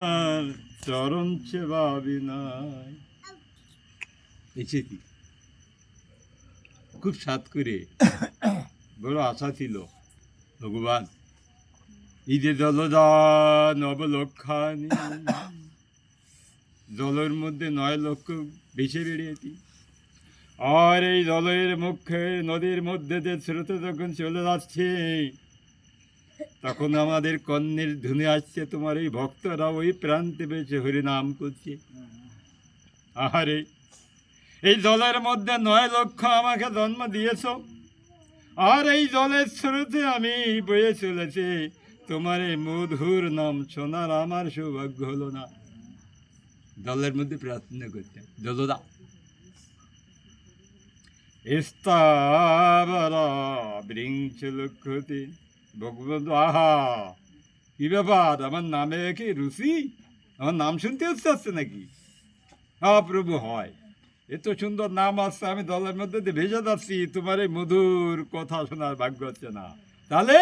আর চরণ সেবা বিনায় এসেছি খুব সাত করে। বড় আশা ছিল ভগবান ঈদে জলদান অবলক্ষানি, জলের মধ্যে 9 লক্ষ ভেসে বেরিয়েছি। আর এই জলের মুখে নদীর মধ্যে যে স্রোতে যখন চলে যাচ্ছে, তখন আমাদের কর্ণের ধুনে আসছে, তোমার এই ভক্তরা ওই প্রান্তে বেশি হরিনাম করছে। আহারে, এই জলের মধ্যে 9 লক্ষ আমাকে জন্ম দিয়েছ, আর এই জলের স্রোতে আমি বয়ে চলেছে, তোমার এই মধুর নাম শোনার আমার সৌভাগ্য হলো না। জলের মধ্যে প্রার্থনা করতে, জলদা স্থাবরা বৃংশ লক্ষ্যতে। ভগবন্ত আহা, কি ব্যাপার, আমার নামে কি রুচি? আমার নাম শুনতে হচ্ছে নাকি? হ্যাঁ প্রভু, হয়। এত সুন্দর নাম আসছে, আমি দলের মধ্যে দিয়ে ভেসে যাচ্ছি, তোমার এই মধুর কথা শোনার ভাগ্য হচ্ছে না। তাহলে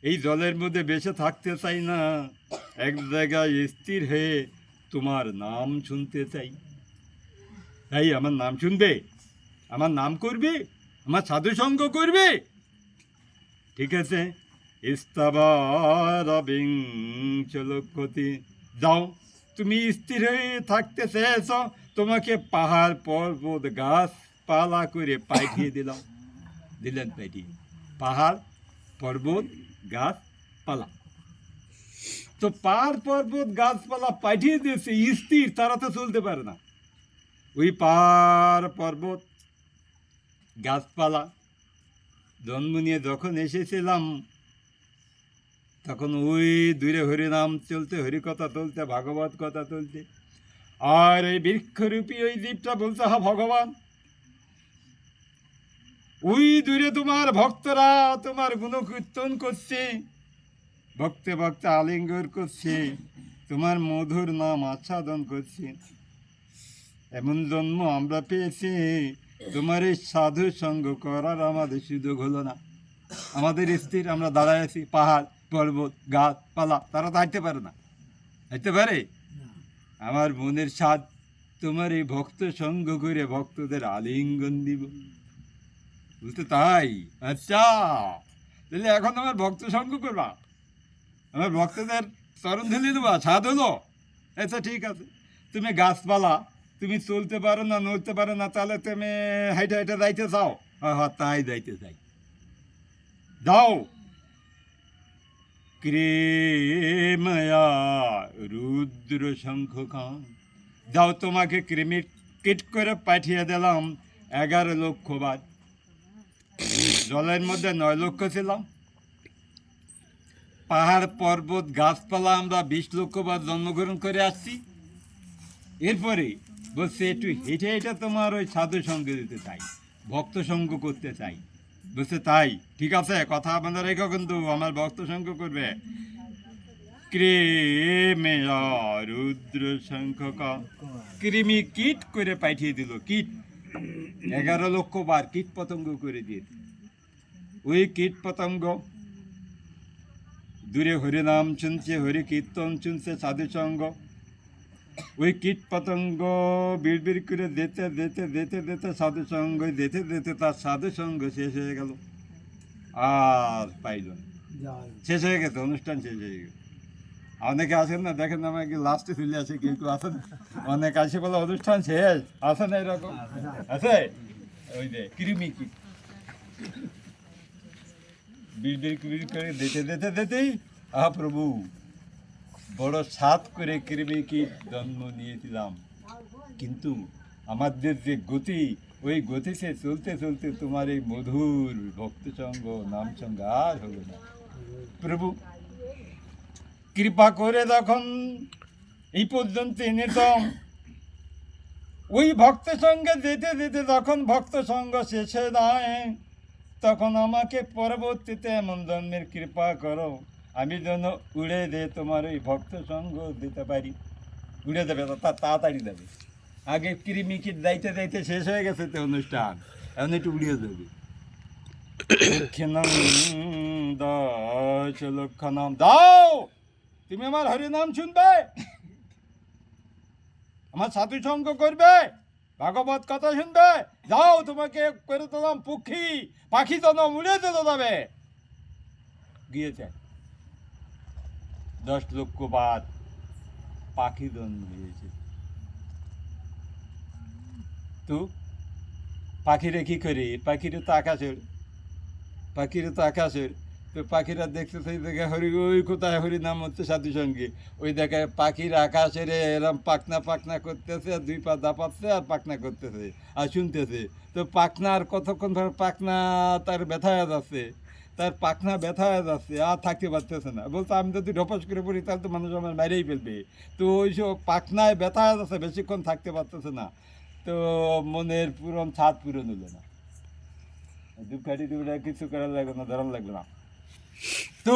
এই জলের মধ্যে বেঁচে থাকতে চাই না, এক জায়গায় স্থির হয়ে তোমার নাম শুনতে চাই। তাই আমার নাম শুনবে, আমার নাম করবে, আমার সাধু সঙ্গ করবে। ঠিক আছে, লক্ষ্যতি, যাও, তুমি স্থির হয়ে থাকতে চেয়েছ, তোমাকে পাহাড় পর্বত গাছপালা করে পাঠিয়ে দিলাম। দিলেন পাঠিয়ে, পাহাড় পর্বত গাছপালা। তো পাহাড় পর্বত গাছপালা পাঠিয়ে দিয়েছে স্থির, তারা তো চলতে পারে না। ওই পাহাড় পর্বত গাছপালা জন্ম নিয়ে যখন এসেছিলাম, তখন ওই দূরে হরিনাম চলতে, হরিকথা চলতে, ভাগবত কথা চলতে, আর এই বৃক্ষরূপী ওই জীবটা বলছে, হা ভগবান, ওই দূরে তোমার ভক্তরা তোমার গুণকীর্তন করছে, ভক্তে ভক্তে আলিঙ্গন করছে, তোমার মধুর নাম আচ্ছাদন করছে। এমন জন্ম আমরা পেয়েছি, তোমার এই সাধু সঙ্গ করার আমাদের সুযোগ হলো না। আমাদের স্থির, আমরা দাঁড়ায় আছি, পাহাড় পর্বত গাছপালা, তারা তো হাঁটতে পারে না। হাঁটতে পারে? আমার মনের স্বাদ তোমার এই ভক্ত সঙ্গ করে ভক্তদের আলিঙ্গন দিব, বুঝতে? তাই আচ্ছা, তাহলে এখন আমার ভক্ত সঙ্গ করবা, আমার ভক্তদের চরণ ধুলি দেবা, স্বাদ হলো। আচ্ছা ঠিক আছে, তুমি গাছপালা, তুমি চলতে পারো না, নড়তে পারো না, তাহলে তুমি হাইটে হাইটে যাইতে চাও? হ্যাঁ, তাই যাইতে চাই। যাও, ক্রিময়া রুদ্র শঙ্খ খান, যাও, তোমাকে কৃমির কিট করে পাঠিয়ে দিলাম 11 লক্ষ বার। জলের মধ্যে 9 লক্ষ ছিলাম, পাহাড় পর্বত গাছপালা আমরা 20 লক্ষ বার জন্মগ্রহণ করে আসছি। এরপরে বলছে একটু হেঁটে হেঁটে তোমার ওই সাধু সঙ্গ দিতে চাই, ভক্ত সঙ্গ করতে চাই। বলছে তাই, ঠিক আছে, কথা আপনারা রেখো, কিন্তু আমার ভক্ত সঙ্গ করবে। ক্রিমেয়া রুদ্র শঙ্খ, কৃমি কীট করে পাঠিয়ে দিল, কীট 11 লক্ষ বার কীট পতঙ্গ করে দিয়ে। ওই কীট পতঙ্গ দূরে হরিনাম শুনছে, হরি কীর্তন শুনছে, সাধু সঙ্গ। ওই কীট পতঙ্গ বিড়বিড় করে যেতে যেতে যেতে যেতে সাধু সঙ্গ যেতে যেতে তার সাধু সঙ্গ শেষ হয়ে গেল, আর পাইল না, শেষ হয়ে গেছে, অনুষ্ঠান শেষ হয়ে গেছে। অনেকে আসেন না, দেখেন না, আমাকে লাস্টে ফিরে আসে, কেউ কেউ আসেন, অনেক আসে বলে অনুষ্ঠান শেষ, আসে না এরকম আছে। ওই যে কৃমি কীট বিড়বিড় বিড় করে যেতে যেতে যেতেই, আহা প্রভু, বড় সাত করে কৃমি কীট জন্ম নিয়েছিলাম, কিন্তু আমাদের যে গতি, ওই গতিতে চলতে চলতে তোমার এই মধুর ভক্ত সঙ্গ নাম সঙ্গ আর হলো না। প্রভু কৃপা করে যখন এই পর্যন্ত এনেতাম, ওই ভক্ত সঙ্গে যেতে যেতে যখন ভক্ত সঙ্গ শেষ হয়ে যায়, তখন আমাকে পরবর্তীতে এমন জন্মের কৃপা করো, আমি যেন উড়ে দিয়ে তোমার ওই ভক্ত সঙ্গ দিতে পারি। উড়ে যাবে, তাড়াতাড়ি যাবে, আগে কৃমি কীট যাইতে যাইতে শেষ হয়ে গেছে তো অনুষ্ঠান, এখন একটু উড়িয়ে যাবে। দক্ষিণাং 10 লক্ষ নাম দাও, তুমি আমার হরিনাম শুনবে, আমার সাধু সঙ্গ করবে, ভাগবত কথা শুনবে, যাও তোমাকে করে দিলাম পক্ষী, পাখি জন্ম উড়ে চলে যাবে। গিয়েছে 10 লক্ষ বাদ পাখি জন্ম হয়েছে। তো পাখিরে কি করি, পাখিরে তো আকাশের, পাখিরে তো আকাশের। তো পাখিরা দেখতেছে এই দেখে হরি, ওই কোথায় হরি নাম হচ্ছে সাধু সঙ্গে, ওই দেখে পাখির আকাশের এরম পাখনা পাখনা করতেছে, আর 2 পা দাপাচ্ছে আর পাখনা করতেছে আর শুনতেছে। তো পাখনার কতক্ষণ ধরে পাখনা তার ব্যথা হয়ে যাচ্ছে, তার পাখনা ব্যথা হয়ে যাচ্ছে, আর থাকতে পারতেছে না। বলছে আমি যদি ঢপস করে পড়ি তাহলে তো মানুষ আমার মেরেই ফেলবে। তো ওই সব পাখনায় ব্যথা হয়ে যাচ্ছে, বেশিক্ষণ থাকতে পারতেছে না। তো মনের পূরণ ছাদ পূরণ হলো না, ধূপকাঠি টুপটা কিছু করার লাগবে না, ধরার লাগবে না। তো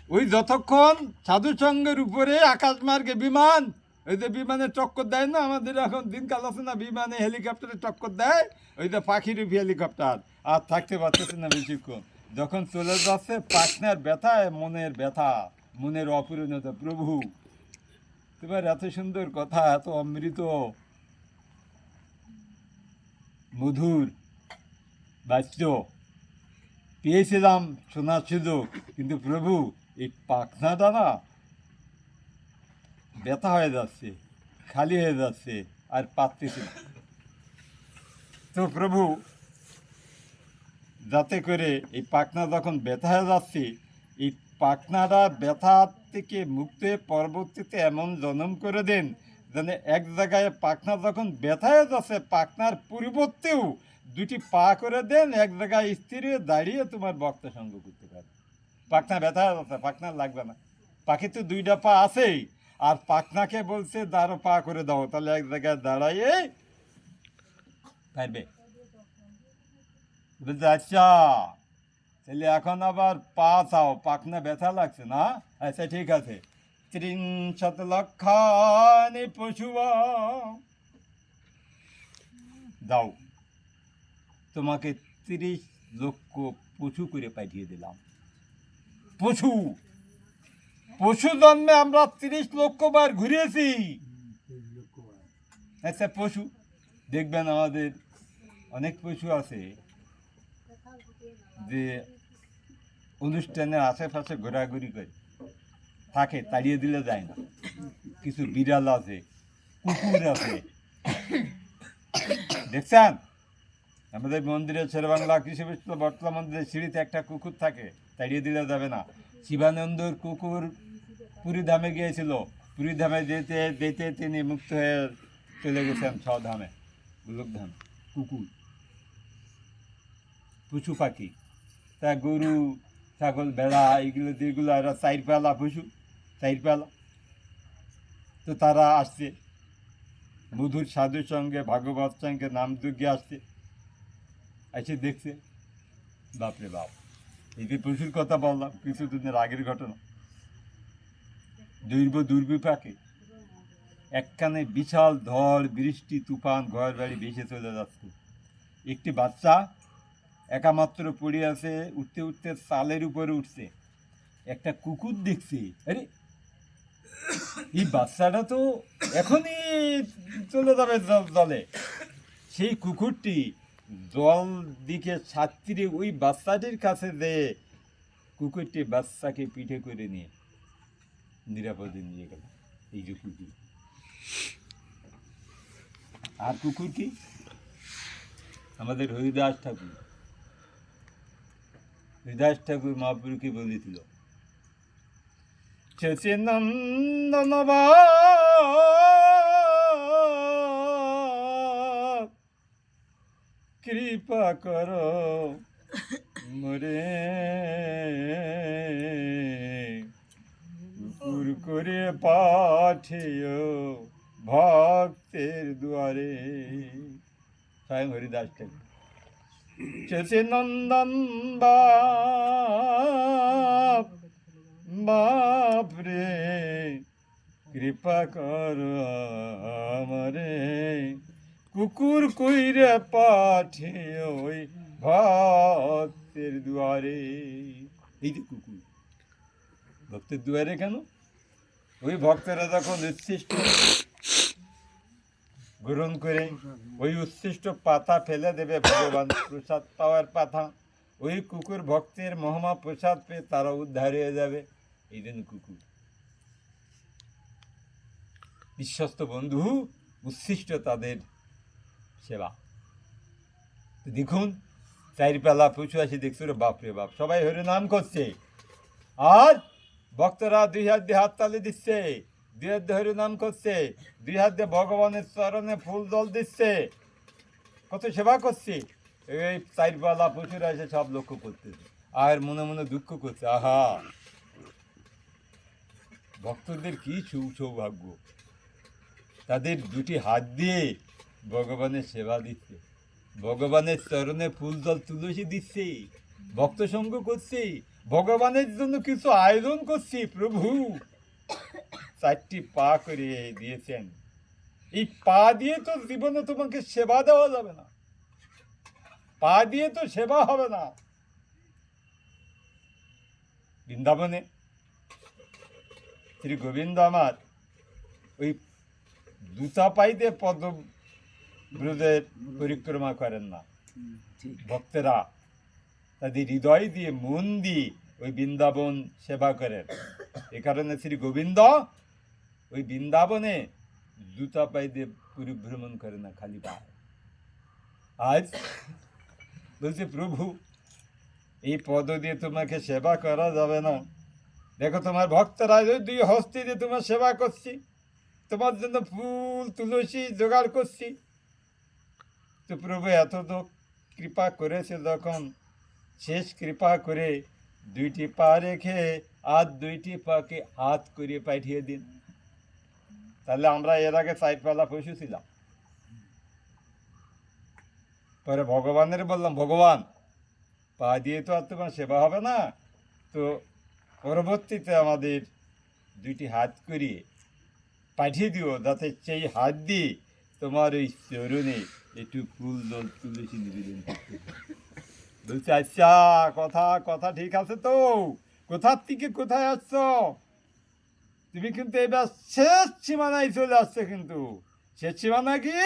ওই যতক্ষণ সাধু সঙ্গের উপরে আকাশ মার্গে বিমান, ওই যে বিমানে টক্কর দেয় না, আমাদের এখন দিনকাল আছে না, বিমানে হেলিকপ্টারে টক্কর দেয়, ওই যে পাখির হেলিকপ্টার, আর থাকতে পারতেছে না বেশিক্ষণ। যখন চলে যাচ্ছে পাখনার ব্যথায় মনের ব্যথা, মনের অপূর্ণতা। প্রভু তোমার এত সুন্দর কথা, এত অমৃত মধুর বাচ্য পেয়েছিলাম শোনার সুযোগ, কিন্তু প্রভু এই পাখনাটা না ব্যথা হয়ে যাচ্ছে, খালি হয়ে যাচ্ছে, আর পাচ্ছি না। তো প্রভু যাতে করে এই পাখনা যখন ব্যথা হয়ে যাচ্ছে, এই পাখনাটা ব্যথা থেকে মুক্ত হয়ে পরবর্তীতে এমন জন্ম করে দেন যেন এক জায়গায় পাখনা যখন ব্যথা হয়ে যাচ্ছে, পাখনার পরিবর্তেও 2টি পা করে দেন, এক জায়গায় স্থির হয়ে দাঁড়িয়ে তোমার ভক্ত সঙ্গ করতে পারে। পাখনা ব্যথা হয়ে যাচ্ছে, পাখনা লাগবে না, পাখি তো 2টা পা আছেই, আর পাখনাকে বলছে 12 পা করে দাও, তাহলে এক জায়গায় দাঁড়াইয়ে পারবে। বলছে আচ্ছা তাহলে এখন আবার পা চাও, পাখনা ব্যথা লাগছে না, আচ্ছা ঠিক আছে, 30 লক্ষানি পশু দাও, তোমাকে 30 লক্ষ পশু করে পাঠিয়ে দিলাম। পশু, পশু জন্মে আমরা 30 লক্ষ বার ঘুরেছি। আচ্ছা পশু দেখবেন আমাদের অনেক পশু আছে যে অনুষ্ঠানের আশেপাশে ঘোরাঘুরি করে থাকে, তাড়িয়ে দিলে যায় না। কিছু বিড়াল আছে, কুকুর আছে, দেখছেন আমাদের মন্দিরের শেরবাংলা কৃষি বিশ্ববিদ্যালয় বটতলা মন্দিরের সিঁড়িতে একটা কুকুর থাকে, তাড়িয়ে দিলে যাবে না। শিবানন্দর কুকুর পুরীধামে গিয়েছিল, পুরীধামে যেতে যেতে তিনি মুক্ত হয়ে চলে গেছেন স্বধামে, গোলকধাম। কুকুর পশু পাখি, তা গরু ছাগল ভেড়া এইগুলো যেগুলো এরা 4 পালা পশু, 4 পালা। তো তারা আসছে মধুর সাধুর সঙ্গে, ভাগবত সঙ্গে নাম যজ্ঞে আসছে, এসে দেখছে, বাপরে বাপ, এই যে পশুর কথা বললাম কিছুদিনের আগের ঘটনা, দুর্বিপাকে একখানে বিশাল ঝড় বৃষ্টি তুফান ঘর বাড়ি ভেসে চলে যাচ্ছে। একটি বাচ্চা একামাত্র পড়ে আছে, উঠতে উঠতে চালের উপরে উঠছে, একটা কুকুর দেখছে, আরে এই বাচ্চাটা তো এখনই চলে যাবে জলে। সেই কুকুরটি জল দিকে ছাত্রী ওই বাচ্চাটির কাছে যে কুকুরটি বাচ্চাকে পিঠে করে নিয়ে নিরাপদে নিয়ে গেল। এই যে কুকুর, আর কুকুর কি আমাদের হরিদাস ঠাকুর, হরিদাস ঠাকুর মহাপুরুষকে বলেছিল, সচিনন্দন কৃপা করো মরে, কুকুর করে পাঠিও ভক্তের দুয়ারে। স্বয়ং হরিদাস ঠাকুর। সচিনন্দন বাপ, বাপরে কৃপা কর আমারে, কুকুর কইরে পাঠিও ওই ভক্তের দুয়ারে। এই যে কুকুর ভক্তের দুয়ারে কেন? ওই ভক্তরা যখন উচ্ছিষ্ট গ্রহণ করে ওই উচ্ছিষ্ট পাতা ফেলে দেবে, ভগবান প্রসাদ পাওয়ার পাতা, ওই কুকুর ভক্তের মহামা প্রসাদ পেয়ে তারা উদ্ধার হয়ে যাবে। এই জন্য কুকুর বিশ্বস্ত বন্ধু, উচ্ছিষ্ট তাদের সেবা। দেখুন চারিপালা পশু আসি দেখছো রে, বাপরে বাপ, সবাই হরে নাম করছে, আর ভক্তরা দুই হাত দিয়ে হাত তালি দিচ্ছে, দুই হাত দিয়ে হরে নাম করছে, দুই হাত দিয়ে ভগবানের চরণে ফুল জল দিচ্ছে, কত সেবা করছে। এই চারিপালা পশুরা এসে সব লক্ষ্য করতেছে আর মনে মনে দুঃখ করছে, আহা ভক্তদের কি সৌভাগ্য, তাদের দুটি হাত দিয়ে ভগবানের সেবা দিচ্ছে, ভগবানের চরণে ফুল জল তুলসী দিচ্ছে, ভক্ত সঙ্গ করছে, ভগবানের জন্য কিছু আয়োজন করছি। প্রভু 4টি পা করে দিয়েছেন, এই পা দিয়ে তো জীবনে তোমাকে সেবা দেওয়া যাবে না, পা দিয়ে তো সেবা হবে না। বৃন্দাবনে শ্রী গোবিন্দ আমার ওই দুটা পাইতে পদব্রজের পরিক্রমা করেন না, ভক্তেরা তাদের হৃদয় দিয়ে মন দিয়ে ওই বৃন্দাবন সেবা করেন। এ কারণে শ্রী গোবিন্দ ওই বৃন্দাবনে জুতা পাই দিয়ে পরিভ্রমণ করে না, খালি পায়। আজ বলছে প্রভু এই পদ দিয়ে তোমাকে সেবা করা যাবে না, দেখো তোমার ভক্তরা দুই হস্তে দিয়ে তোমার সেবা করছি, তোমার জন্য ফুল তুলসী জোগাড় করছি। তো প্রভু এত তো কৃপা করেছে, যখন শেষ কৃপা করে 2টি পা রেখে আর 2টি পাকে হাত করে পাঠিয়ে দিন। তাহলে আমরা এর আগে 4 পালা পশু ছিলাম। পরে ভগবানের বললাম, ভগবান পা দিয়ে তো আর তোমার সেবা হবে না, তো পরবর্তীতে আমাদের 2টি হাত করিয়ে পাঠিয়ে দিও, যাতে সেই হাত দিয়ে তোমার ওই চরণে একটু ফুল জল তুলসী নিবেদন করতে। বলছে আচ্ছা, কথা ঠিক আছে তো, কোথার থেকে কোথায় আসছো তুমি? কিন্তু এবার শেষ সীমানায় চলে আসছে, কিন্তু শেষ সীমানা কি?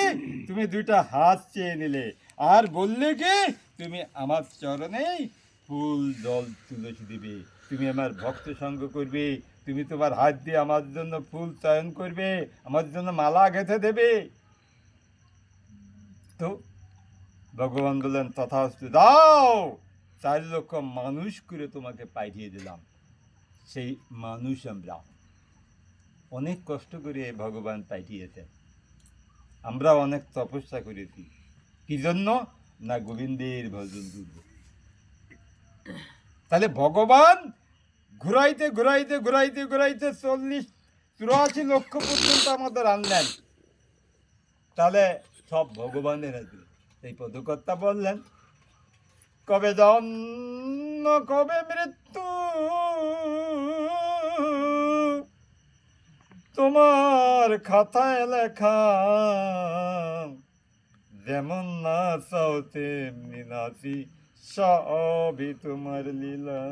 তুমি 2টা হাত চেয়ে নিলে আর বললে কি তুমি আমার চরণেই ফুল জল তুলসী দিবে, তুমি আমার ভক্ত সঙ্গ করবে, তুমি তোমার হাত দিয়ে আমার জন্য ফুল চয়ন করবে, আমার জন্য মালা গেঁথে দেবে। তো ভগবান বললেন তথাস্তু, দাও, 4 লক্ষ মানুষ করে তোমাকে পাঠিয়ে দিলাম। সেই মানুষ আমরা অনেক কষ্ট করে ভগবান পাঠিয়েছেন, আমরা অনেক তপস্যা করেছি, কি জন্য না গোবিন্দের ভজন করব। তাহলে ভগবান ঘুরাইতে ঘুরাইতে ঘুরাইতে ঘুরাইতে 84 লক্ষ পর্যন্ত আমাদের আনলেন, তাহলে সব ভগবানের আছে। এই পদকর্তা বললেন, কবে জন্ম কবে মৃত্যু তোমার খাতায় লেখা, যেমন না চাও তেমনি নাচি, সবই তোমার লীলা।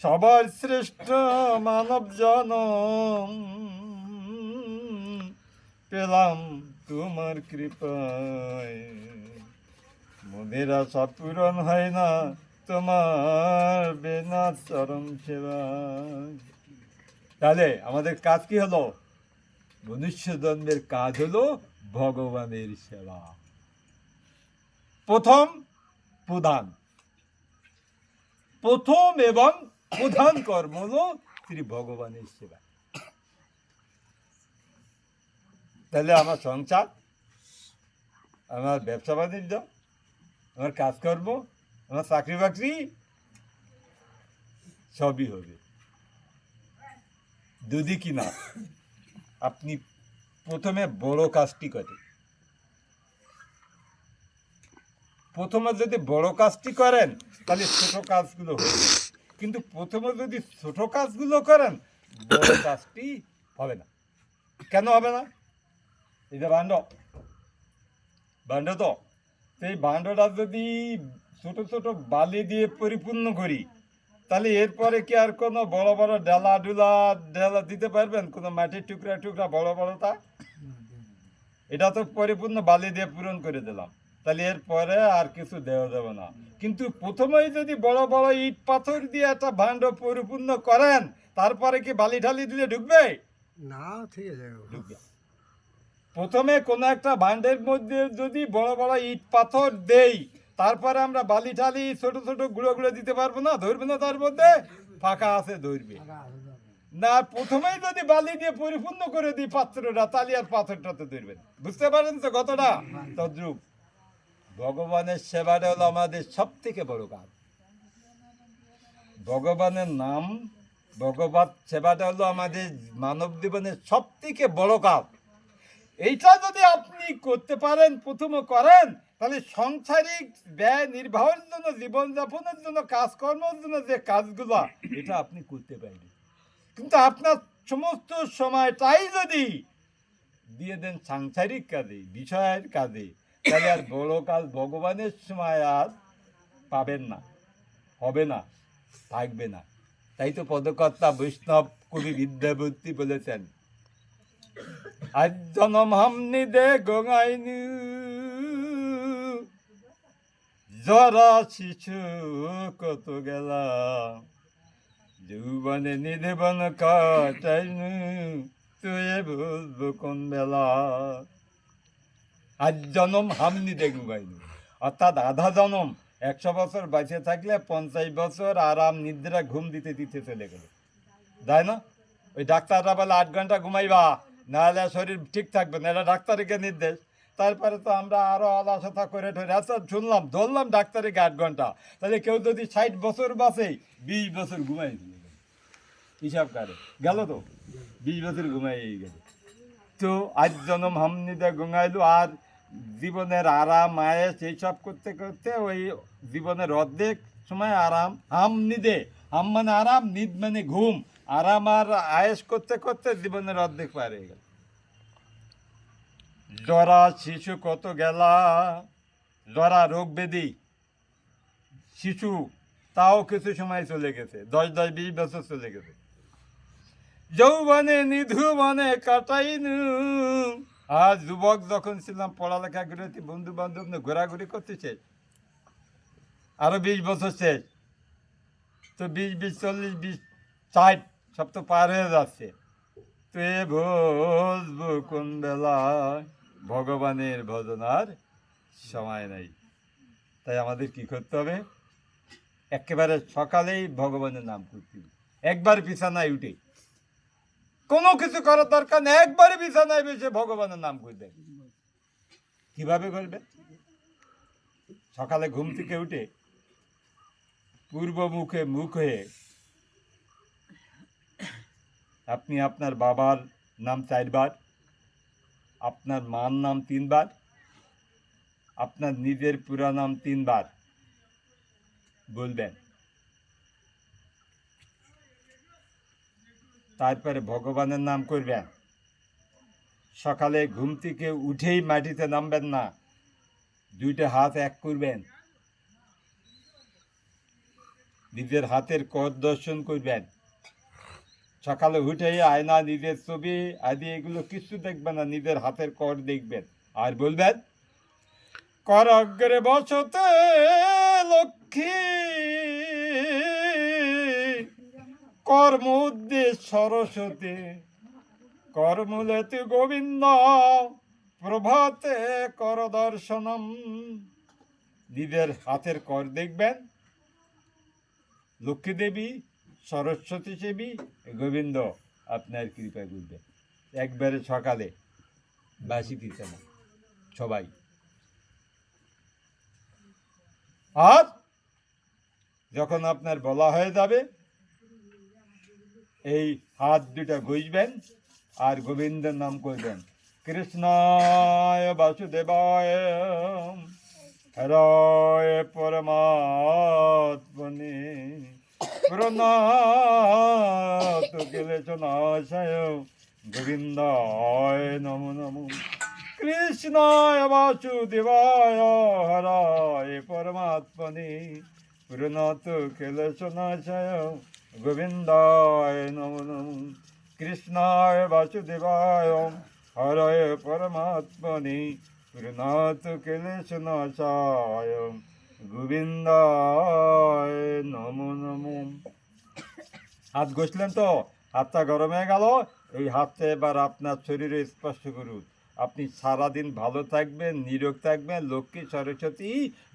সবার শ্রেষ্ঠ মানব জনম পেলাম তোমার কৃপায়, মনের আশা পূরণ হয় না তোমার বিনা চরণ সেবায়। তাহলে আমাদের কাজ কি হলো? মনুষ্য জন্মের কাজ হলো ভগবানের সেবা। প্রথম এবং প্রধান কর্ম হলো শ্রী ভগবানের সেবা। তাহলে আমার সংসার, আমার ব্যবসা বাণিজ্য, আমার কাজকর্ম, আমার চাকরি বাকরি সবই হবে যদি কিনা আপনি প্রথমে বড় কাজটি করেন। প্রথমে যদি বড় কাজটি করেন তাহলে ছোট কাজগুলো হবে, কিন্তু প্রথমে যদি ছোট কাজগুলো করেন বড় কাজটি হবে না। কেন হবে না? এটা ভাণ্ড তো সেই ভাণ্ডটা যদি ছোট ছোট বালি দিয়ে পরিপূর্ণ করি, তাহলে এরপরে কি আর কোনো বড় বড় ডেলা দিতে পারবেন? কোনো মাটির টুকরা টুকরা বড় বড়টা? এটা তো পরিপূর্ণ বালি দিয়ে পূরণ করে দিলাম, তাহলে এরপরে আর কিছু দেওয়া যাবে না। কিন্তু প্রথমেই যদি বড় বড় ইট পাথর দিয়ে একটা ভাণ্ড পরিপূর্ণ করেন, তারপরে কি বালি ঢালি দিলে ঢুকবে না, ঠিক আছে। ঢুকবে। প্রথমে কোনো একটা ভাণ্ডের মধ্যে যদি বড় বড় ইট পাথর দেই, তারপরে আমরা বালি ঢালি ছোট ছোট গুঁড়ো গুঁড়ো দিতে পারবো না? ধরবে না? তার মধ্যে ফাঁকা আছে, ধরবে না। প্রথমেই যদি বালি দিয়ে পরিপূর্ণ করে দিই পাত্রটা, তাহলে আর পাথরটা তো ধরবে না। বুঝতে পারেন তো কতটা? তদ্রূপ ভগবানের সেবাটা হলো আমাদের সব থেকে বড় কাজ। ভগবানের নাম, ভগবত সেবাটা হলো আমাদের মানব জীবনের সব থেকে বড় কাজ। এইটা যদি আপনি করতে পারেন, প্রথমে করেন, তাহলে সাংসারিক ব্যয় নির্বাহের জন্য, জীবনযাপনের জন্য, কাজকর্মের জন্য যে কাজগুলো, এটা আপনি করতে পারবেন। কিন্তু আপনার সমস্ত সময়টাই যদি দিয়ে দেন সাংসারিক কাজে, বিষয়ের কাজে, তাহলে আর বড় কাজ ভগবানের সময় আর পাবেন না, হবে না, থাকবে না। তাই তো পদকর্তা বৈষ্ণব কবি বিদ্যাবতী বলেছেন, আজ জনম হামনি দে গঙ্গাইনু জরা শিশু কত গেলা যৌবনে নিধবন কাটাইনু তুই বুঝবো কোন বেলা। আজ জনম হামনি দে গঙ্গাইনু, অর্থাৎ আধা জনম, 100 বছর বেঁচে থাকলে 50 বছর আরাম নিদ্রা ঘুম দিতে দিতে চলে গেল, তাই না? ওই ডাক্তাররা বলে 8 ঘন্টা ঘুমাইবা, নাহলে শরীর ঠিক থাকবে না, এটা ডাক্তারিকে নির্দেশ। তারপরে তো আমরা আরো অলসতা করে ঠরে, আচ্ছা শুনলাম ধরলাম ডাক্তারিকে 8 ঘন্টা, তাহলে কেউ যদি 60 বছর বাঁচে, 20 বছর ঘুমাই দিল, হিসাব করে গেল তো, 20 বছর ঘুমাই গেল। তো আজ জনম হামনিদে ঘুমাইলো, আর জীবনের আরাম আয়েস এইসব করতে করতে ওই জীবনের অর্ধেক সময় আরাম, হাম নিদে, হাম মানে আরাম, নিদ মানে ঘুম, আরাম আর আয়েস করতে করতে জীবনের অর্ধেক পার হয়ে গেল। জরা শিশু কত গেলা, জরা রোগ ব্যাধি, শিশু তাও কিছু সময় চলে গেছে, 10-20 বছর চলে গেছে। যৌবনে নিধু মানে কাটাইনু, আর যুবক যখন ছিলাম, পড়ালেখা করে বন্ধু বান্ধব নিয়ে ঘোরাঘুরি করতে শেষ, আরো 20 বছর শেষ, তো 20, 40, 60 সব তো পার হয়ে যাচ্ছে। তো এ বুঝবো কোন বেলা ভগবানের ভজনার সময় নাই। তাই আমাদের কি করতে হবে? একেবারে সকালেই ভগবানের নাম করতে হবে, একবার বিছানায় উঠে, কোনো কিছু করার দরকার নেই, একবারে বিছানায় বসে ভগবানের নাম করবে। কিভাবে করবে? সকালে ঘুম থেকে উঠে পূর্ব মুখে মুখ হয়ে আপনি আপনার বাবার নাম 4 বার, আপনার মার নাম 3 বার, আপনার নিজের পুরা নাম 3 বার বলবেন। তারপরে ভগবানের নাম করবেন। সকালে ঘুম থেকে উঠেই মাটিতে নামবেন না, 2টা হাত এক করবেন, নিজের হাতের কর দর্শন করবেন। সকালে উঠেই আয়না, নিজের ছবি আদি এগুলো কিছু দেখবেন না, নিজের হাতের কর দেখবেন। আর বলবেন, কর অগ্রে বসতে লক্ষ্মী, কর্ম উদ্দেশ সরস্বতী, কর্মূলেতে গোবিন্দ, প্রভাতে কর দর্শনম। নিজের হাতের কর দেখবেন, লক্ষ্মী দেবী, সরস্বতী দেবী, গোবিন্দ আপনার কৃপা করবে। একবারে সকালে বাসি দিতে না সবাই। আর যখন আপনার বলা হয়ে যাবে, এই হাত 2টা ঘষবেন আর গোবিন্দের নাম করবেন, কৃষ্ণায় বাসুদেবায় হরায় পরমাত্মনে প্রণাত ক্লেশনাশায় গোবিন্দায় নমো নমো। কৃষ্ণায় বাসুদেবায় হরায় পরমাত্মনে প্রণত কেলসনাশয় গোবিন্দায় নমো নমঃ। কৃষ্ণায় বাসুদেবায় হরয়ে পরমাত্মনে প্রণত কেলসনাশয় গোবিন্দায় নমো নমঃ। হাত ঘষলেন তো, হাতটা গরম হয়ে গেল। এই হাতটা এবার আপনার শরীরে স্পর্শ করুন। আপনি সারাদিন ভালো থাকবেন, নিরোগ থাকবেন, লক্ষ্মী সরস্বতী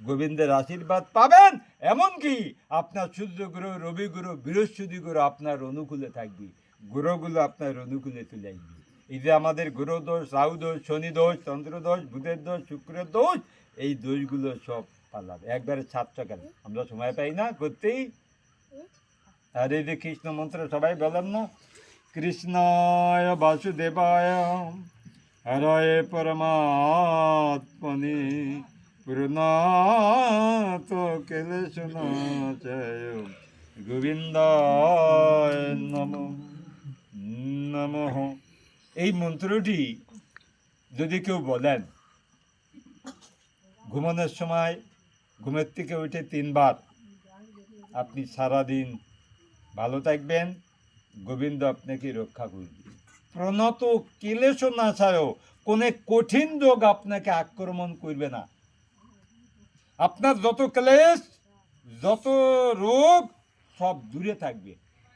গোবিন্দের আশীর্বাদ পাবেন। এমনকি আপনার সূর্য গ্রহ, রবি গ্রহ, বৃহস্পতি গ্রহ আপনার অনুকূলে থাকবে। গ্রহগুলো আপনার অনুকূলে চলে আসবে। এই যে আমাদের গ্রহ দোষ, রাহু দোষ, শনি দোষ, চন্দ্র দোষ, বুধের দোষ, শুক্রের দোষ, এই দোষগুলো সব পালাবে একবারে ছাত্র। কেন আমরা সময় পাই না করতেই? আর এই যে কৃষ্ণ মন্ত্র সবাই বলেন না, কৃষ্ণায় বাসুদেবায় হরয়ে পরমাত্মনে প্রণত কেলসনাশয় গোবিন্দায় নমঃ নমঃ। এই মন্ত্রটি যদি কেউ বলেন, ঘুমানোর সময় ঘুমের থেকে উঠে 3 বার, আপনি সারাদিন ভালো থাকবেন, গোবিন্দ আপনাকে রক্ষা করবে। প্রণত ক্লেশনাশয়, কোনো কঠিন রোগ আপনাকে আক্রমণ করবে না। আপনার যত ক্লেশ, যত রোগ সব দূরে থাকবে।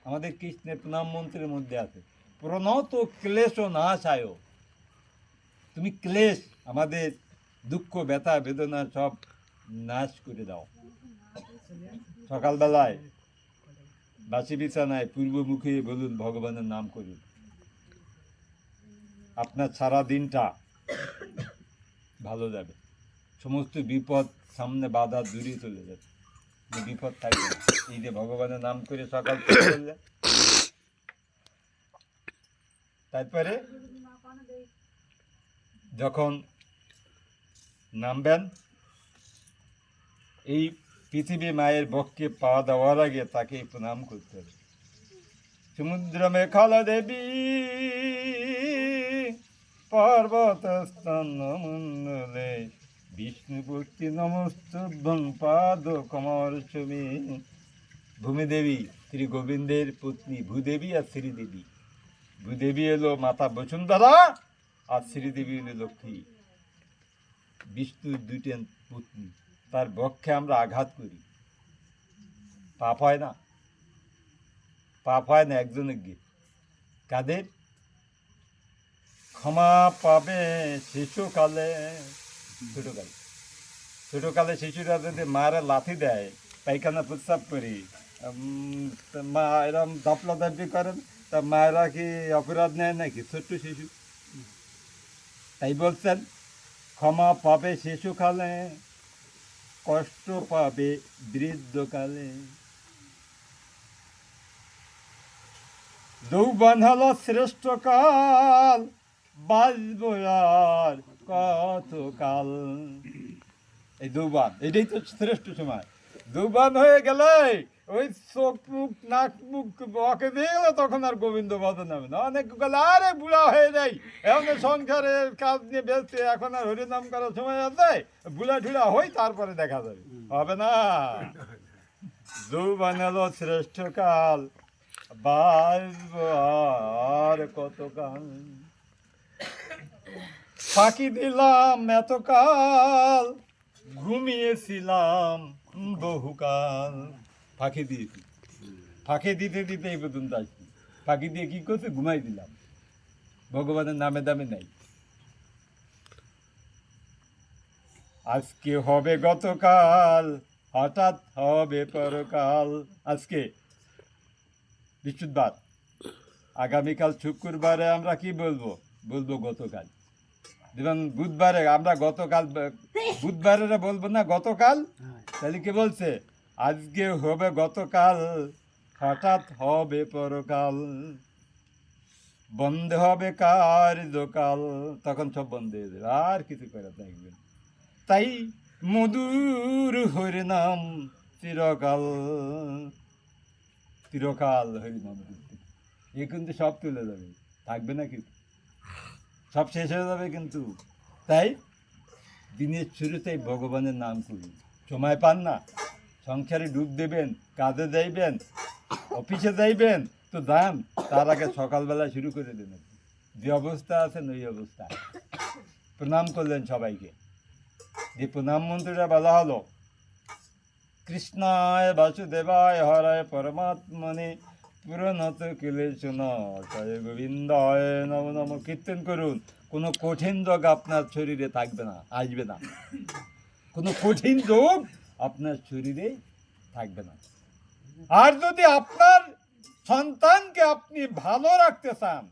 আমাদের কৃষ্ণের প্রণাম মন্ত্রের মধ্যে আছে প্রণত ক্লেশনাশয়। তুমি ক্লেশ, আমাদের দুঃখ, ব্যথা, বেদনা সব নাশ করে দাও। সকালবেলায় বাসি বিছানায় পূর্বমুখী বলুন, ভগবানের নাম করুন। আপনার সারা দিনটা ভালো যাবে। সমস্ত বিপদ সামনে বাধা দূরে চলে যাবে, বিপদ থাকবে না। এই যে ভগবানের নাম করে সকাল থেকে করলেন, তারপরে যখন নামবেন, এই পৃথিবী মায়ের বক্ষে পা দেওয়ার আগে তাকে প্রণাম করতে হবে। সমুদ্র মেখালা দেবী পর্বত স্তন মণ্ডলে বিষ্ণুপূর্তি নমস্তুভ্যং পাদ কমর ছবি। ভূমিদেবী শ্রী গোবিন্দের পত্নী ভূদেবী আর শ্রীদেবী। ভূদেবী এলো মাতা বসুন্ধরা, আর শ্রীদেবী এলো লক্ষ্মী, বিষ্ণুর 2টা পত্নী। তার বক্ষে আমরা আঘাত করি, পাপ হয় না? পাপ হয় না একজনের গিয়ে? কাদের? ক্ষমা পাবে শিশুকালে। ছোটকালে শিশুরা যদি মারা লাথি দেয়, পায়খানা প্রস্রাব করি, মা এরম দাপলা দাপি করেন, তা মায়েরা কি অপরাধ নেয় নাকি? ছোট্ট শিশু। তাই বলছেন ক্ষমা পাবে শিশুকালে, কষ্ট পাবে বৃদ্ধকালে। যৌবন হলো শ্রেষ্ঠ কাল, বাঁচব আর কতকাল। এই যৌবন, এটাই তো শ্রেষ্ঠ সময়। যৌবন হয়ে গেলে ওই চোখ মুখ, নাক মুখ বকে দিয়ে গেলে তখন আর গোবিন্দ বদন হবে না। অনেক গেলে আরে বুড়া হয়ে যাই, এখন সংসারের কাজ নিয়ে ব্যস্ত, এখন আর হরিনাম করার সময় আছে, বুড়া ঠুড়া হই, তারপরে দেখা যাবে। হবে না। যৌবন হলো শ্রেষ্ঠ কাল, বাঁচব আর কতকাল। ফাঁকি দিলাম এতকাল, ঘুমিয়েছিলাম বহুকাল। ফাঁকি দিয়েছি, ফাঁকি দিতে দিতে এই পর্যন্ত আসছি। ফাঁকি দিয়ে কি করছে? ঘুমাই দিলাম। ভগবানের নামে দামে নাই। আজকে হবে গতকাল, হঠাৎ হবে পরকাল। আজকে বৃহস্পতিবার, আগামীকাল শুক্রবারে আমরা কি বলবো? বলবো গতকাল। যেমন বুধবারে আমরা গতকাল, বুধবারে বলবো না গতকাল। তাহলে কি বলছে? আজকে হবে গতকাল, হঠাৎ হবে পরকাল। বন্ধ হবে কার্যকাল, তখন সব বন্ধ হয়ে যাবে, আর কিছু করে থাকবে। তাই মধুর হরিনাম চিরকাল, চিরকাল হরিনাম করতে। এ কিন্তু সব তুলে যাবে, থাকবে না কিছু, সব শেষ হয়ে যাবে কিন্তু। তাই দিনের শুরুতেই ভগবানের নাম করুন। সময় পান না, সংসারে ডুব দেবেন, কাজে যাইবেন, অফিসে যাইবেন, তো যান, তার আগে সকালবেলা শুরু করে দেবেন। যে অবস্থা আছেন ওই অবস্থায় প্রণাম করলেন সবাইকে। যে প্রণাম মন্ত্রটা বলা হলো, কৃষ্ণায় বাসুদেবায় হরায় পরমাত্মনে পুরনত ক্লেশনাশায় গোবিন্দায় নম নম কীর্তন করুন। কোনো কঠিন যোগ আপনার শরীরে থাকবে না, আসবে না। কোনো কঠিন যোগ আপনার শরীরে থাকবে না। আর যদি আপনার সন্তানকে আপনি ভালো রাখতে চান,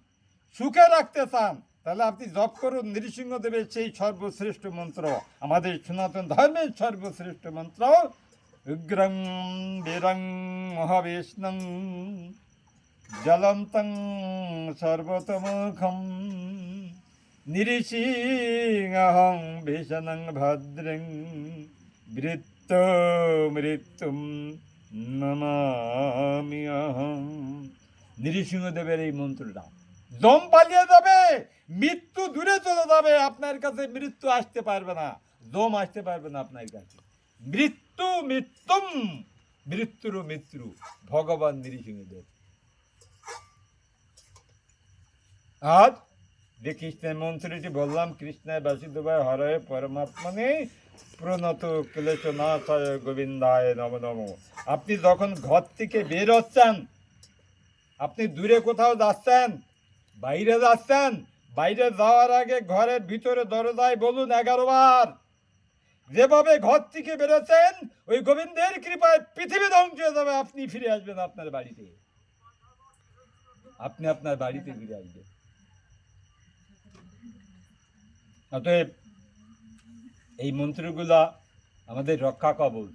সুখে রাখতে চান, তাহলে আপনি জপ করুন নৃসিংহদেবের সেই সর্বশ্রেষ্ঠ মন্ত্র, আমাদের সনাতন ধর্মের সর্বশ্রেষ্ঠ মন্ত্র, উগ্রং বীরং মহাবিষ্ণুং জলন্তং সর্বতমুখম নৃসিংহং ভীষণং ভদ্রং বৃত্ত মৃত্যুম নমামি অহং। নৃসিংহদেবের এই মন্ত্রটা, জম পালিয়ে যাবে, মৃত্যু দূরে চলে যাবে, আপনার কাছে মৃত্যু আসতে পারবে না, জম আসতে পারবে না আপনার কাছে। মৃত্যু মৃত্যুম, মৃত্যুর মৃত্যু, ভগবান নৃসিংহদেব। আজ যে কৃষ্ণের মন্ত্রটি বললাম, কৃষ্ণায় বাসুদেবায় হরায় পরমাত্মনে প্রণত ক্লেশনাশায় গোবিন্দায় নম নম। আপনি যখন ঘর থেকে বের হচ্ছেন, আপনি দূরে কোথাও যাচ্ছেন, বাইরে যাচ্ছেন, বাইরে যাওয়ার আগে ঘরের ভিতরে দরজায় বলুন 11 বার। যেভাবে ঘর থেকে বেরোচ্ছেন, ওই গোবিন্দের কৃপায় পৃথিবী ধ্বংস হয়ে যাবে, আপনি ফিরে আসবেন আপনার বাড়িতে, আপনি আপনার বাড়িতে ফিরে আসবেন। অতএব এই মন্ত্রগুলা আমাদের রক্ষা কবচ।